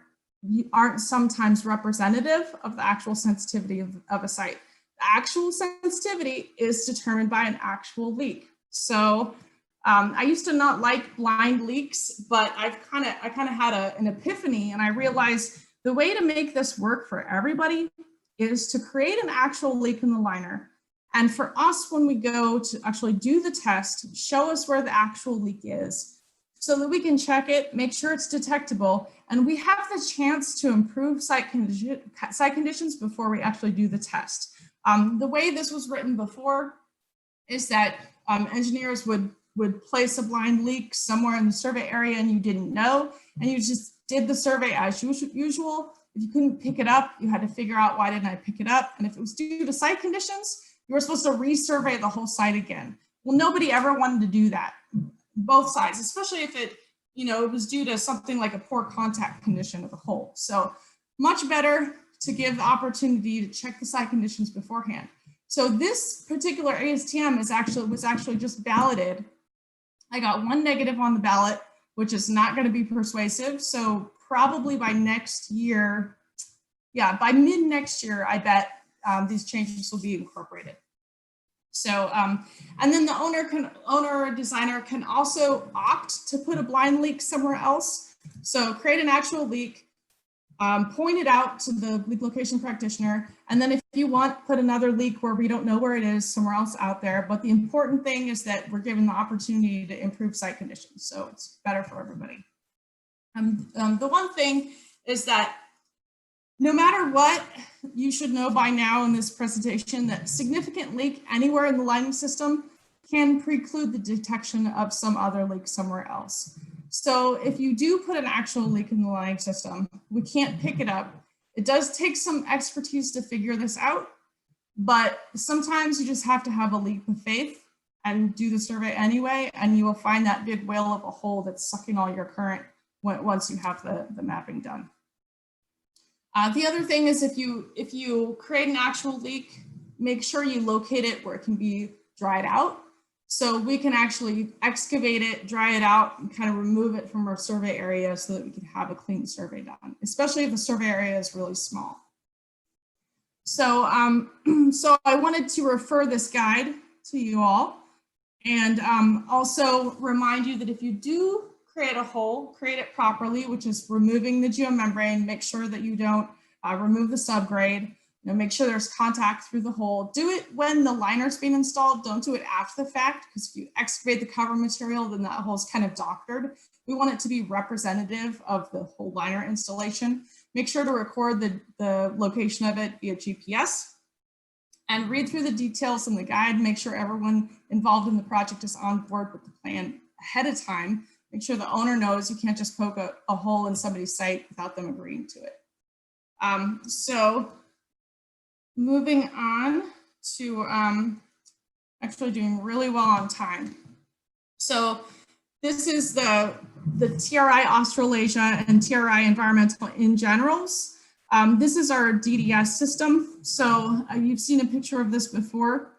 Speaker 3: sometimes representative of the actual sensitivity of a site. The actual sensitivity is determined by an actual leak. So I used to not like blind leaks, but I kind of had an epiphany, and I realized the way to make this work for everybody is to create an actual leak in the liner. And for us, when we go to actually do the test, show us where the actual leak is so that we can check it, make sure it's detectable, and we have the chance to improve site conditions before we actually do the test. The way this was written before is that engineers would would place a blind leak somewhere in the survey area and you didn't know, and you just did the survey as usual. If you couldn't pick it up, you had to figure out, why didn't I pick it up? And if it was due to site conditions, you were supposed to resurvey the whole site again. Well, nobody ever wanted to do that, both sides, especially if it, it was due to something like a poor contact condition of the hole. So much better to give the opportunity to check the site conditions beforehand. So this particular ASTM was actually just balloted. I got 1 negative on the ballot, which is not going to be persuasive. So probably by next year, by mid next year, I bet these changes will be incorporated. So, and then the owner or designer can also opt to put a blind leak somewhere else. So create an actual leak, point it out to the leak location practitioner, and then if you want, put another leak where we don't know where it is, somewhere else out there. But the important thing is that we're given the opportunity to improve site conditions, so it's better for everybody. The one thing is that no matter what, you should know by now in this presentation that significant leak anywhere in the lining system can preclude the detection of some other leak somewhere else. So if you do put an actual leak in the lining system, we can't pick it up. It does take some expertise to figure this out, but sometimes you just have to have a leap of faith and do the survey anyway, and you will find that big whale of a hole that's sucking all your current once you have the mapping done. The other thing is if you create an actual leak, make sure you locate it where it can be dried out. So we can actually excavate it, dry it out, and kind of remove it from our survey area so that we can have a clean survey done, especially if the survey area is really small. So, so I wanted to refer this guide to you all, and also remind you that if you do create a hole, create it properly, which is removing the geomembrane, make sure that you don't remove the subgrade, make sure there's contact through the hole. Do it when the liner's being installed, don't do it after the fact, because if you excavate the cover material, then that hole's kind of doctored. We want it to be representative of the whole liner installation. Make sure to record the location of it via GPS and read through the details in the guide. Make sure everyone involved in the project is on board with the plan ahead of time. Make sure the owner knows you can't just poke a hole in somebody's site without them agreeing to it. So moving on to actually doing really well on time. So this is the TRI Australasia and TRI Environmental in Generals. This is our DDS system. So you've seen a picture of this before.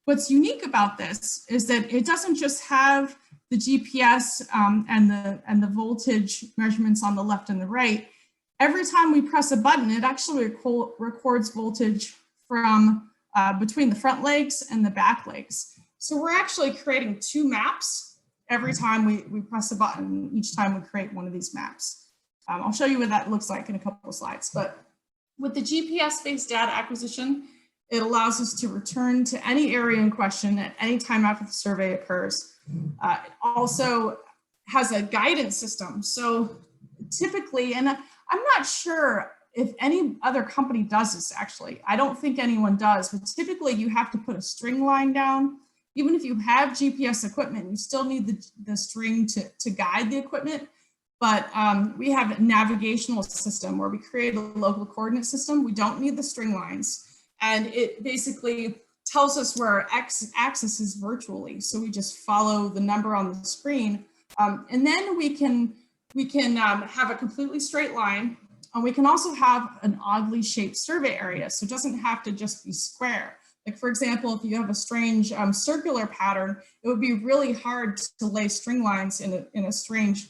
Speaker 3: What's unique about this is that it doesn't just have the GPS and the voltage measurements on the left and the right. Every time we press a button, it actually records voltage from between the front legs and the back legs. So we're actually creating 2 maps every time we press a button, each time we create one of these maps. I'll show you what that looks like in a couple of slides. But with the GPS-based data acquisition, it allows us to return to any area in question at any time after the survey occurs. It also has a guidance system. So typically, and I'm not sure if any other company does this actually. I don't think anyone does, but typically you have to put a string line down. Even if you have GPS equipment, you still need the string to guide the equipment. But we have a navigational system where we create a local coordinate system. We don't need the string lines. And it basically tells us where our axis is virtually. So we just follow the number on the screen. And then we can have a completely straight line. And we can also have an oddly shaped survey area. So it doesn't have to just be square. Like for example, if you have a strange circular pattern, it would be really hard to lay string lines in a strange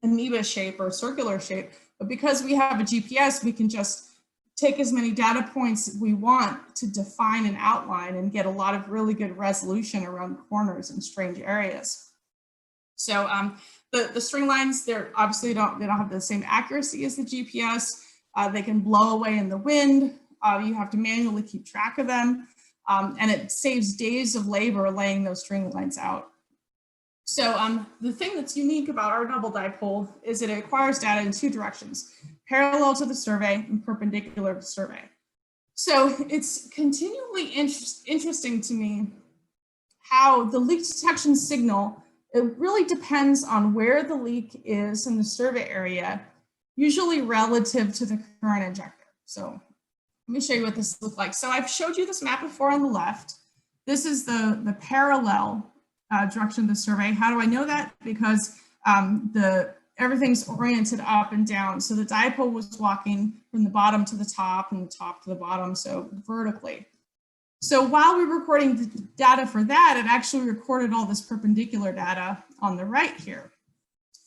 Speaker 3: amoeba shape or circular shape. But because we have a GPS, we can just take as many data points we want to define an outline and get a lot of really good resolution around corners and strange areas. So the string lines, they don't have the same accuracy as the GPS. They can blow away in the wind. You have to manually keep track of them. And it saves days of labor laying those string lines out. So the thing that's unique about our double dipole is that it acquires data in 2 directions, parallel to the survey and perpendicular to the survey. So it's continually interesting to me how the leak detection signal It really depends on where the leak is in the survey area, usually relative to the current injector. So let me show you what this looks like. So I've showed you this map before on the left. This is the parallel direction of the survey. How do I know that? Because everything's oriented up and down. So the dipole was walking from the bottom to the top and the top to the bottom, so vertically. So while we were recording the data for that, it actually recorded all this perpendicular data on the right here.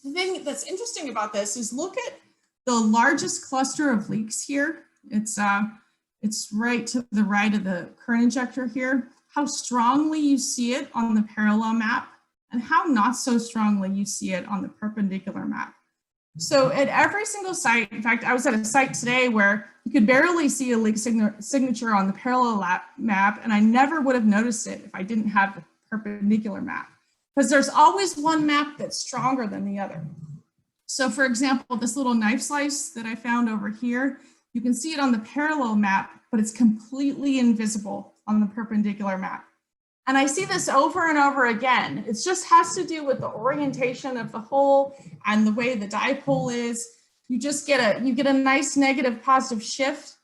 Speaker 3: The thing that's interesting about this is look at the largest cluster of leaks here. It's right to the right of the current injector here, how strongly you see it on the parallel map and how not so strongly you see it on the perpendicular map. So at every single site, in fact, I was at a site today where you could barely see a leak signature on the parallel map, and I never would have noticed it if I didn't have the perpendicular map, because there's always one map that's stronger than the other. So for example, this little knife slice that I found over here, you can see it on the parallel map, but it's completely invisible on the perpendicular map. And I see this over and over again. It just has to do with the orientation of the hole and the way the dipole is. You just get a nice negative positive shift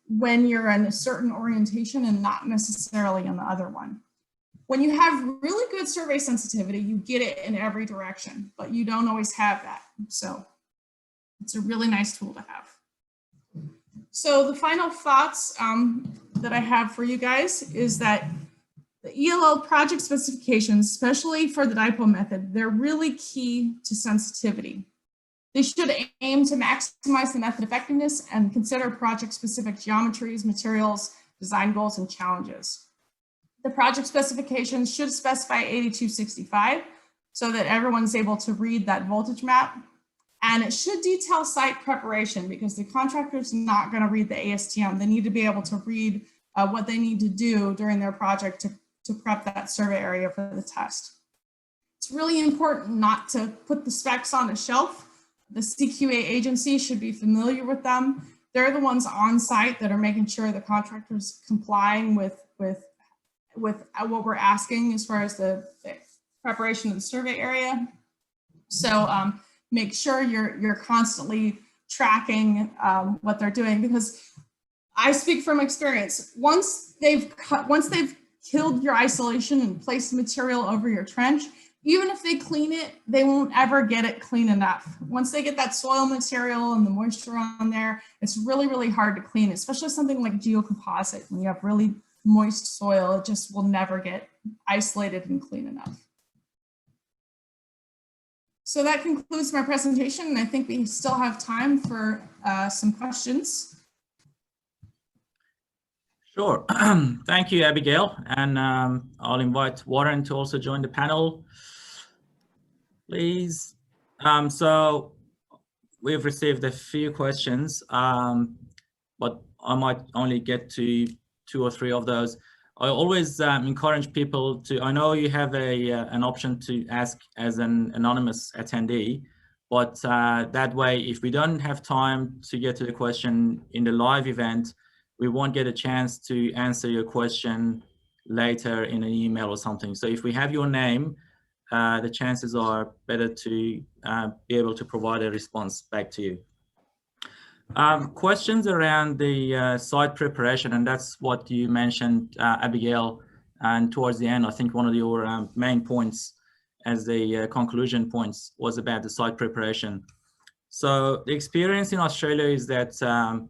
Speaker 3: when you're in a certain orientation and not necessarily in the other one. When you have really good survey sensitivity, you get it in every direction, but you don't always have that. So it's a really nice tool to have. So the final thoughts that I have for you guys is that the ELL project specifications, especially for the dipole method, they're really key to sensitivity. They should aim to maximize the method effectiveness and consider project-specific geometries, materials, design goals, and challenges. The project specifications should specify 8265 so that everyone's able to read that voltage map. And it should detail site preparation because the contractor's not going to read the ASTM. They need to be able to read what they need to do during their project to prep that survey area for the test. It's really important not to put the specs on a shelf. The CQA agency should be familiar with them. They're the ones on site that are making sure the contractor's complying with what we're asking as far as the preparation of the survey area. So make sure you're constantly tracking what they're doing, because I speak from experience. Once they've killed your isolation and placed material over your trench, even if they clean it, they won't ever get it clean enough. Once they get that soil material and the moisture on there, it's really, really hard to clean, especially something like geocomposite. When you have really moist soil, it just will never get isolated and clean enough. So that concludes my presentation, and I think we still have time for some questions.
Speaker 2: Sure. Thank you, Abigail. And I'll invite Warren to also join the panel, please. So we've received a few questions, but I might only get to 2 or 3 of those. I always encourage people to, I know you have an option to ask as an anonymous attendee, but that way, if we don't have time to get to the question in the live event, we won't get a chance to answer your question later in an email or something. So if we have your name, the chances are better to be able to provide a response back to you. Questions around the site preparation, and that's what you mentioned, Abigail, and towards the end, I think one of your main points as the conclusion points was about the site preparation. So the experience in Australia is that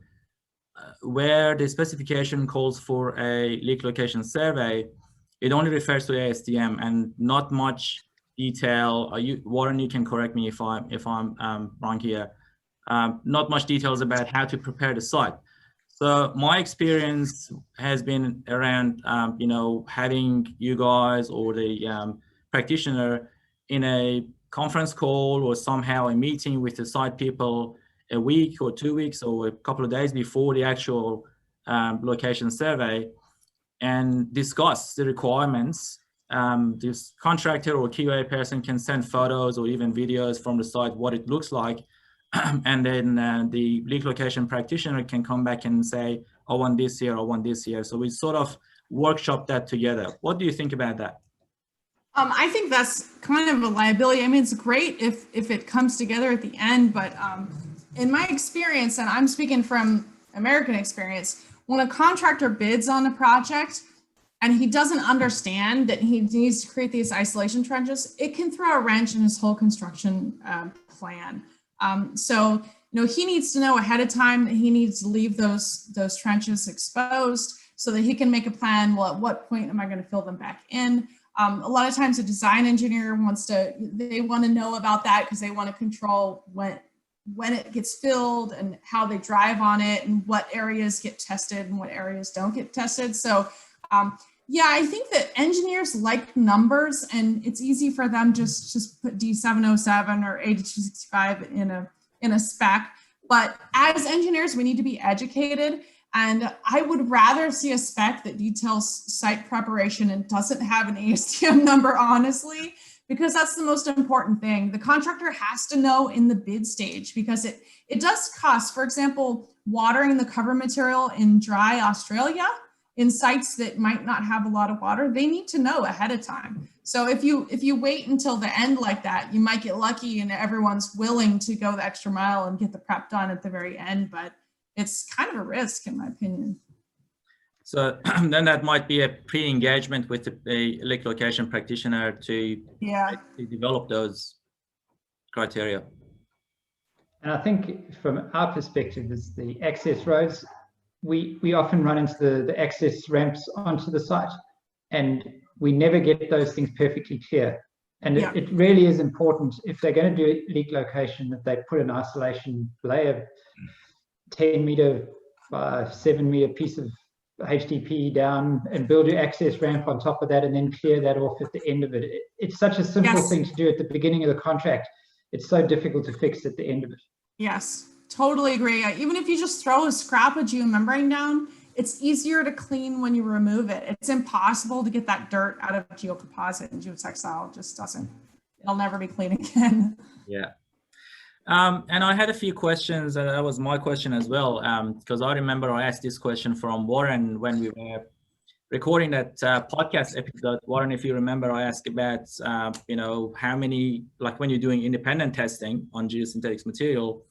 Speaker 2: where the specification calls for a leak location survey, it only refers to ASTM and not much detail. Warren, you can correct me if I'm wrong here. Not much details about how to prepare the site. So my experience has been around, you know, having you guys or the practitioner in a conference call or somehow a meeting with the site people a week or 2 weeks or a couple of days before the actual location survey and discuss the requirements. This contractor or QA person can send photos or even videos from the site, what it looks like. And then the leak location practitioner can come back and say, I want this here, I want this here. So we sort of workshop that together. What do you think about that?
Speaker 3: I think that's kind of a liability. I mean, it's great if it comes together at the end, but in my experience, and I'm speaking from American experience, when a contractor bids on a project and he doesn't understand that he needs to create these isolation trenches, it can throw a wrench in his whole construction plan. So, he needs to know ahead of time that he needs to leave those trenches exposed so that he can make a plan. Well, at what point am I going to fill them back in? A lot of times a design engineer they want to know about that because they want to control when it gets filled and how they drive on it and what areas get tested and what areas don't get tested. So yeah, I think that engineers like numbers, and it's easy for them just put D707 or A265 in a spec. But as engineers, we need to be educated. And I would rather see a spec that details site preparation and doesn't have an ASTM number, honestly, because that's the most important thing. The contractor has to know in the bid stage, because it does cost. For example, watering the cover material in dry Australia in sites that might not have a lot of water, they need to know ahead of time. So if you wait until the end like that, you might get lucky and everyone's willing to go the extra mile and get the prep done at the very end, but it's kind of a risk, in my opinion.
Speaker 2: So then that might be a pre-engagement with the leak location practitioner to develop those criteria.
Speaker 1: And I think from our perspective is the access roads, we often run into the access ramps onto the site, and we never get those things perfectly clear. And it really is important, if they're going to do leak location, that they put an isolation layer, 10 meter by 7 meter piece of HDPE down, and build your access ramp on top of that, and then clear that off at the end of it. It's such a simple thing to do at the beginning of the contract. It's so difficult to fix at the end of it. Yes,
Speaker 3: totally agree. Even if you just throw a scrap of geomembrane down, it's easier to clean when you remove it. It's impossible to get that dirt out of geocomposite and geotextile. It just doesn't. It'll never be clean again.
Speaker 2: Yeah. And I had a few questions, and that was my question as well, because I remember I asked this question from Warren when we were recording that podcast episode. Warren, if you remember, I asked about, how many, like when you're doing independent testing on geosynthetics material,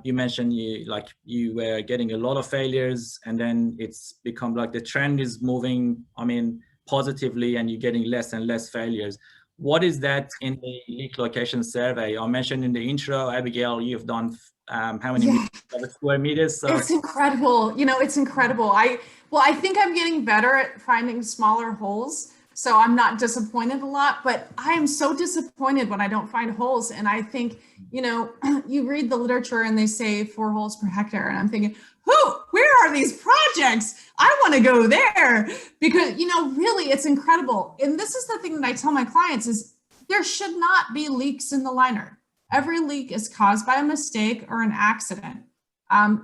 Speaker 2: you mentioned you were getting a lot of failures, and then it's become like the trend is moving, positively, and you're getting less and less failures. What is that in the leak location survey? I mentioned in the intro, Abigail, you've done how many square meters? So.
Speaker 3: It's incredible. It's incredible. I think I'm getting better at finding smaller holes, so I'm not disappointed a lot, but I am so disappointed when I don't find holes. And I think, you read the literature and they say 4 holes per hectare, and I'm thinking, where are these projects? I want to go there, because, really it's incredible. And this is the thing that I tell my clients is there should not be leaks in the liner. Every leak is caused by a mistake or an accident.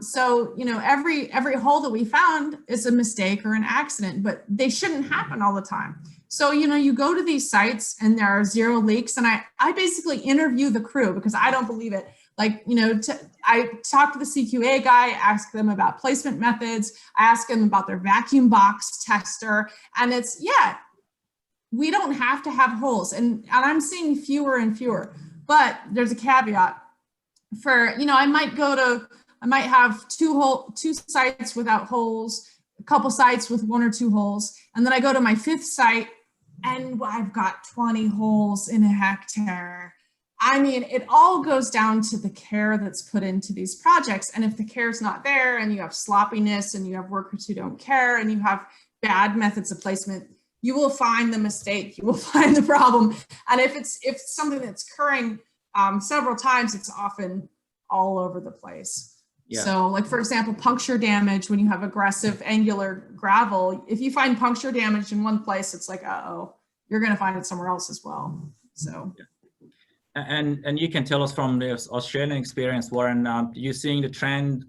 Speaker 3: So, every hole that we found is a mistake or an accident, but they shouldn't happen all the time. So, you go to these sites and there are 0 leaks, and I basically interview the crew because I don't believe it. Like, I talk to the CQA guy, ask them about placement methods. I ask them about their vacuum box tester. And it's, we don't have to have holes. And I'm seeing fewer and fewer, but there's a caveat for, I might have two sites without holes, a couple sites with 1 or 2 holes. And then I go to my 5th site and I've got 20 holes in a hectare. It all goes down to the care that's put into these projects. And if the care is not there, and you have sloppiness, and you have workers who don't care, and you have bad methods of placement, you will find the mistake, you will find the problem. And if it's something that's occurring several times, it's often all over the place. Yeah. So, like, for example, puncture damage, when you have aggressive angular gravel, if you find puncture damage in one place, it's like, uh-oh, you're going to find it somewhere else as well. So. Yeah.
Speaker 2: And you can tell us from the Australian experience, Warren, you're seeing the trend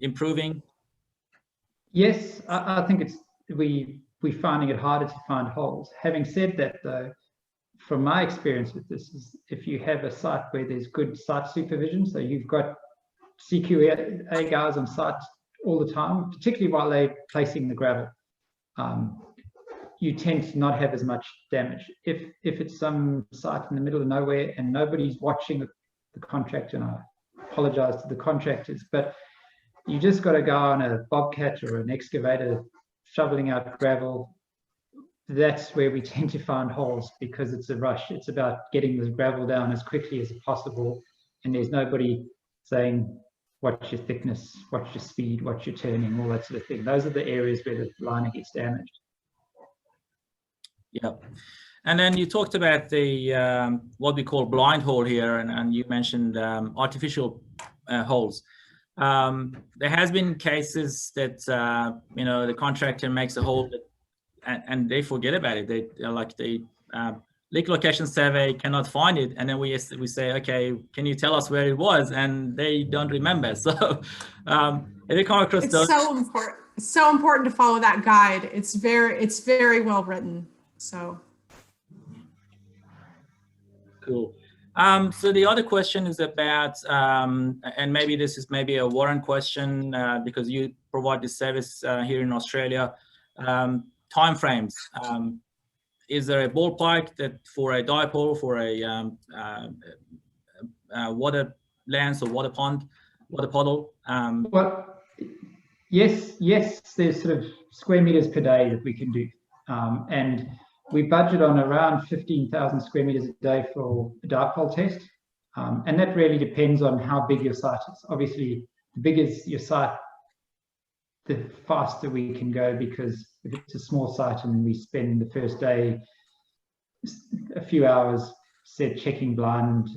Speaker 2: improving?
Speaker 1: Yes, I think we're finding it harder to find holes. Having said that, though, from my experience with this, is if you have a site where there's good site supervision, so you've got CQA guys on site all the time, particularly while they're placing the gravel, you tend to not have as much damage. If it's some site in the middle of nowhere and nobody's watching the contractor, and I apologize to the contractors, but you just got to go on a bobcat or an excavator shoveling out gravel. That's where we tend to find holes, because it's a rush. It's about getting the gravel down as quickly as possible, and there's nobody saying, what's your thickness, what's your speed, what's your turning, all that sort of thing. Those are the areas where the liner gets damaged.
Speaker 2: Yeah. And then you talked about the what we call blind hole here, and you mentioned artificial holes. There has been cases that you know, the contractor makes a hole that, and they forget about it. They like the leak location survey cannot find it, and then we say, okay, can you tell us where it was? And they don't remember. So if you come across those,
Speaker 3: so important. It's so important to follow that guide. It's very well written. So
Speaker 2: cool. So the other question is about, and maybe this is maybe a Warren question, because you provide this service here in Australia. Timeframes. Is there a ballpark that for a dipole, for a water lens or water pond, water puddle?
Speaker 1: Well, yes, there's sort of square meters per day that we can do. And we budget on around 15,000 square meters a day for a dipole test. And that really depends on how big your site is. Obviously, the bigger your site, the faster we can go, because if it's a small site and we spend the first day a few hours checking blind,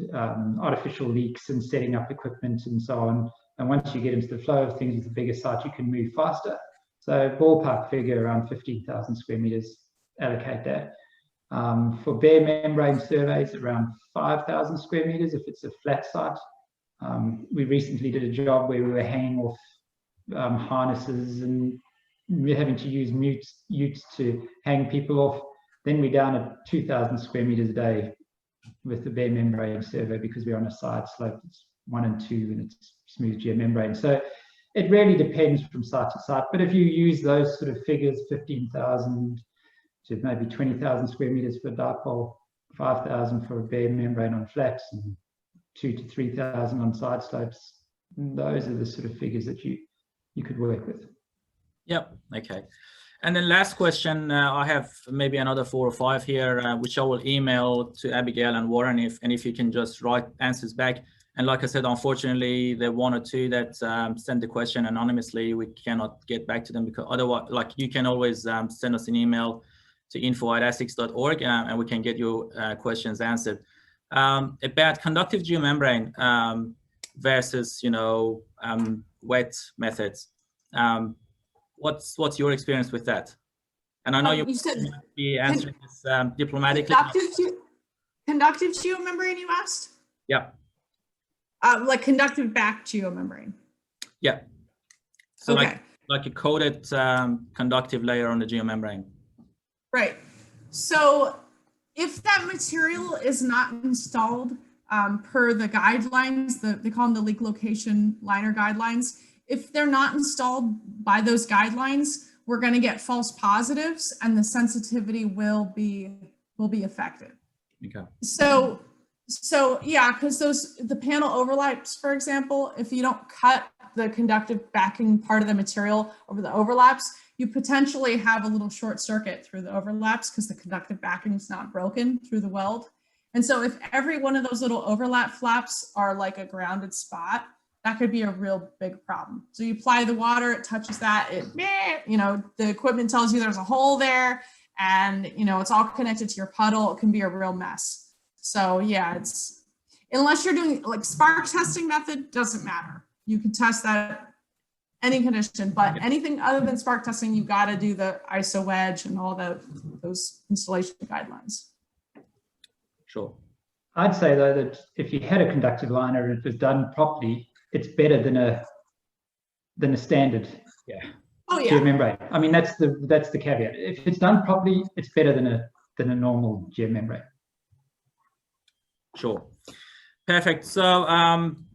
Speaker 1: artificial leaks and setting up equipment and so on. And once you get into the flow of things with a bigger site, you can move faster. So ballpark figure around 15,000 square meters, allocate that. For bare membrane surveys, around 5,000 square meters if it's a flat site. We recently did a job where we were hanging off harnesses and we're having to use utes to hang people off. Then we're down at 2,000 square meters a day with the bare membrane survey, because we're on a side slope. It's 1 and 2 and it's smooth geomembrane. So it really depends from site to site. But if you use those sort of figures, 15,000 to maybe 20,000 square meters for dipole, 5,000 for a bare membrane on flats, and 2,000 to 3,000 on side slopes, those are the sort of figures that you could work with.
Speaker 2: Yep. Okay. And then last question, I have maybe another 4 or 5 here, which I will email to Abigail and Warren if you can just write answers back. And like I said, unfortunately, the 1 or 2 that send the question anonymously, we cannot get back to them, because otherwise, like, you can always send us an email to info@asigs.org and we can get your questions answered. About conductive geomembrane versus, you know, wet methods. What's your experience with that? And I know you
Speaker 3: said
Speaker 2: be answering this diplomatically.
Speaker 3: Conductive geomembrane, you asked?
Speaker 2: Yeah.
Speaker 3: Like conductive back geomembrane.
Speaker 2: Yeah. So
Speaker 3: okay.
Speaker 2: like a coated conductive layer on the geomembrane.
Speaker 3: Right. So if that material is not installed per the guidelines, they call them the leak location liner guidelines. If they're not installed by those guidelines, we're going to get false positives and the sensitivity will be affected. Okay. So yeah, because the panel overlaps, for example, if you don't cut the conductive backing part of the material over the overlaps, you potentially have a little short circuit through the overlaps because the conductive backing is not broken through the weld. And so if every one of those little overlap flaps are like a grounded spot, that could be a real big problem. So you apply the water, it touches that, you know, the equipment tells you there's a hole there and, you know, it's all connected to your puddle. It can be a real mess. So yeah, unless you're doing like spark testing method, doesn't matter. You can test that any condition, but anything other than spark testing, you got to do the ISO wedge and all those installation guidelines.
Speaker 2: Sure.
Speaker 1: I'd say though that if you had a conductive liner and it was done properly, it's better than a standard.
Speaker 2: Yeah.
Speaker 3: Oh yeah.
Speaker 1: Geomembrane. I mean, that's the caveat. If it's done properly, it's better than a normal geomembrane.
Speaker 2: Sure. Perfect. So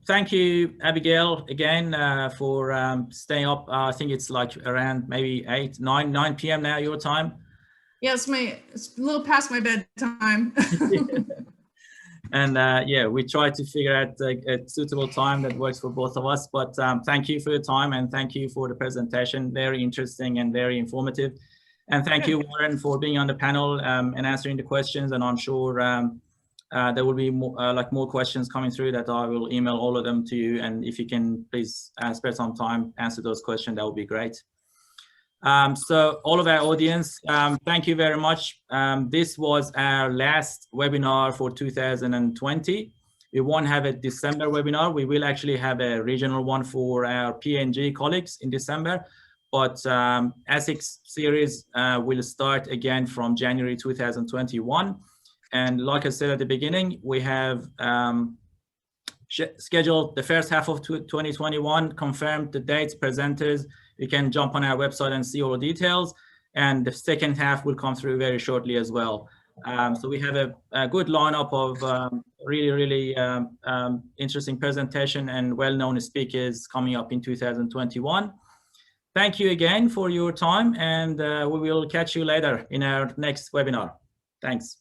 Speaker 2: thank you, Abigail, again for staying up. I think it's like around maybe 9 p.m. now your time.
Speaker 3: Yeah, it's a little past my bedtime.
Speaker 2: And yeah, we try to figure out a suitable time that works for both of us. But thank you for your time, and thank you for the presentation. Very interesting and very informative. And thank you, Warren, for being on the panel and answering the questions. And I'm sure there will be more questions coming through that I will email all of them to you. And if you can please spare some time, answer those questions, that would be great. So all of our audience, thank you very much. This was our last webinar for 2020. We won't have a December webinar. We will actually have a regional one for our PNG colleagues in December. But ACigs series will start again from January 2021. And like I said at the beginning, we have scheduled the first half of 2021, confirmed the dates, presenters. You can jump on our website and see all the details. And the second half will come through very shortly as well. So we have a good lineup of really interesting presentation and well-known speakers coming up in 2021. Thank you again for your time, and we will catch you later in our next webinar. Thanks.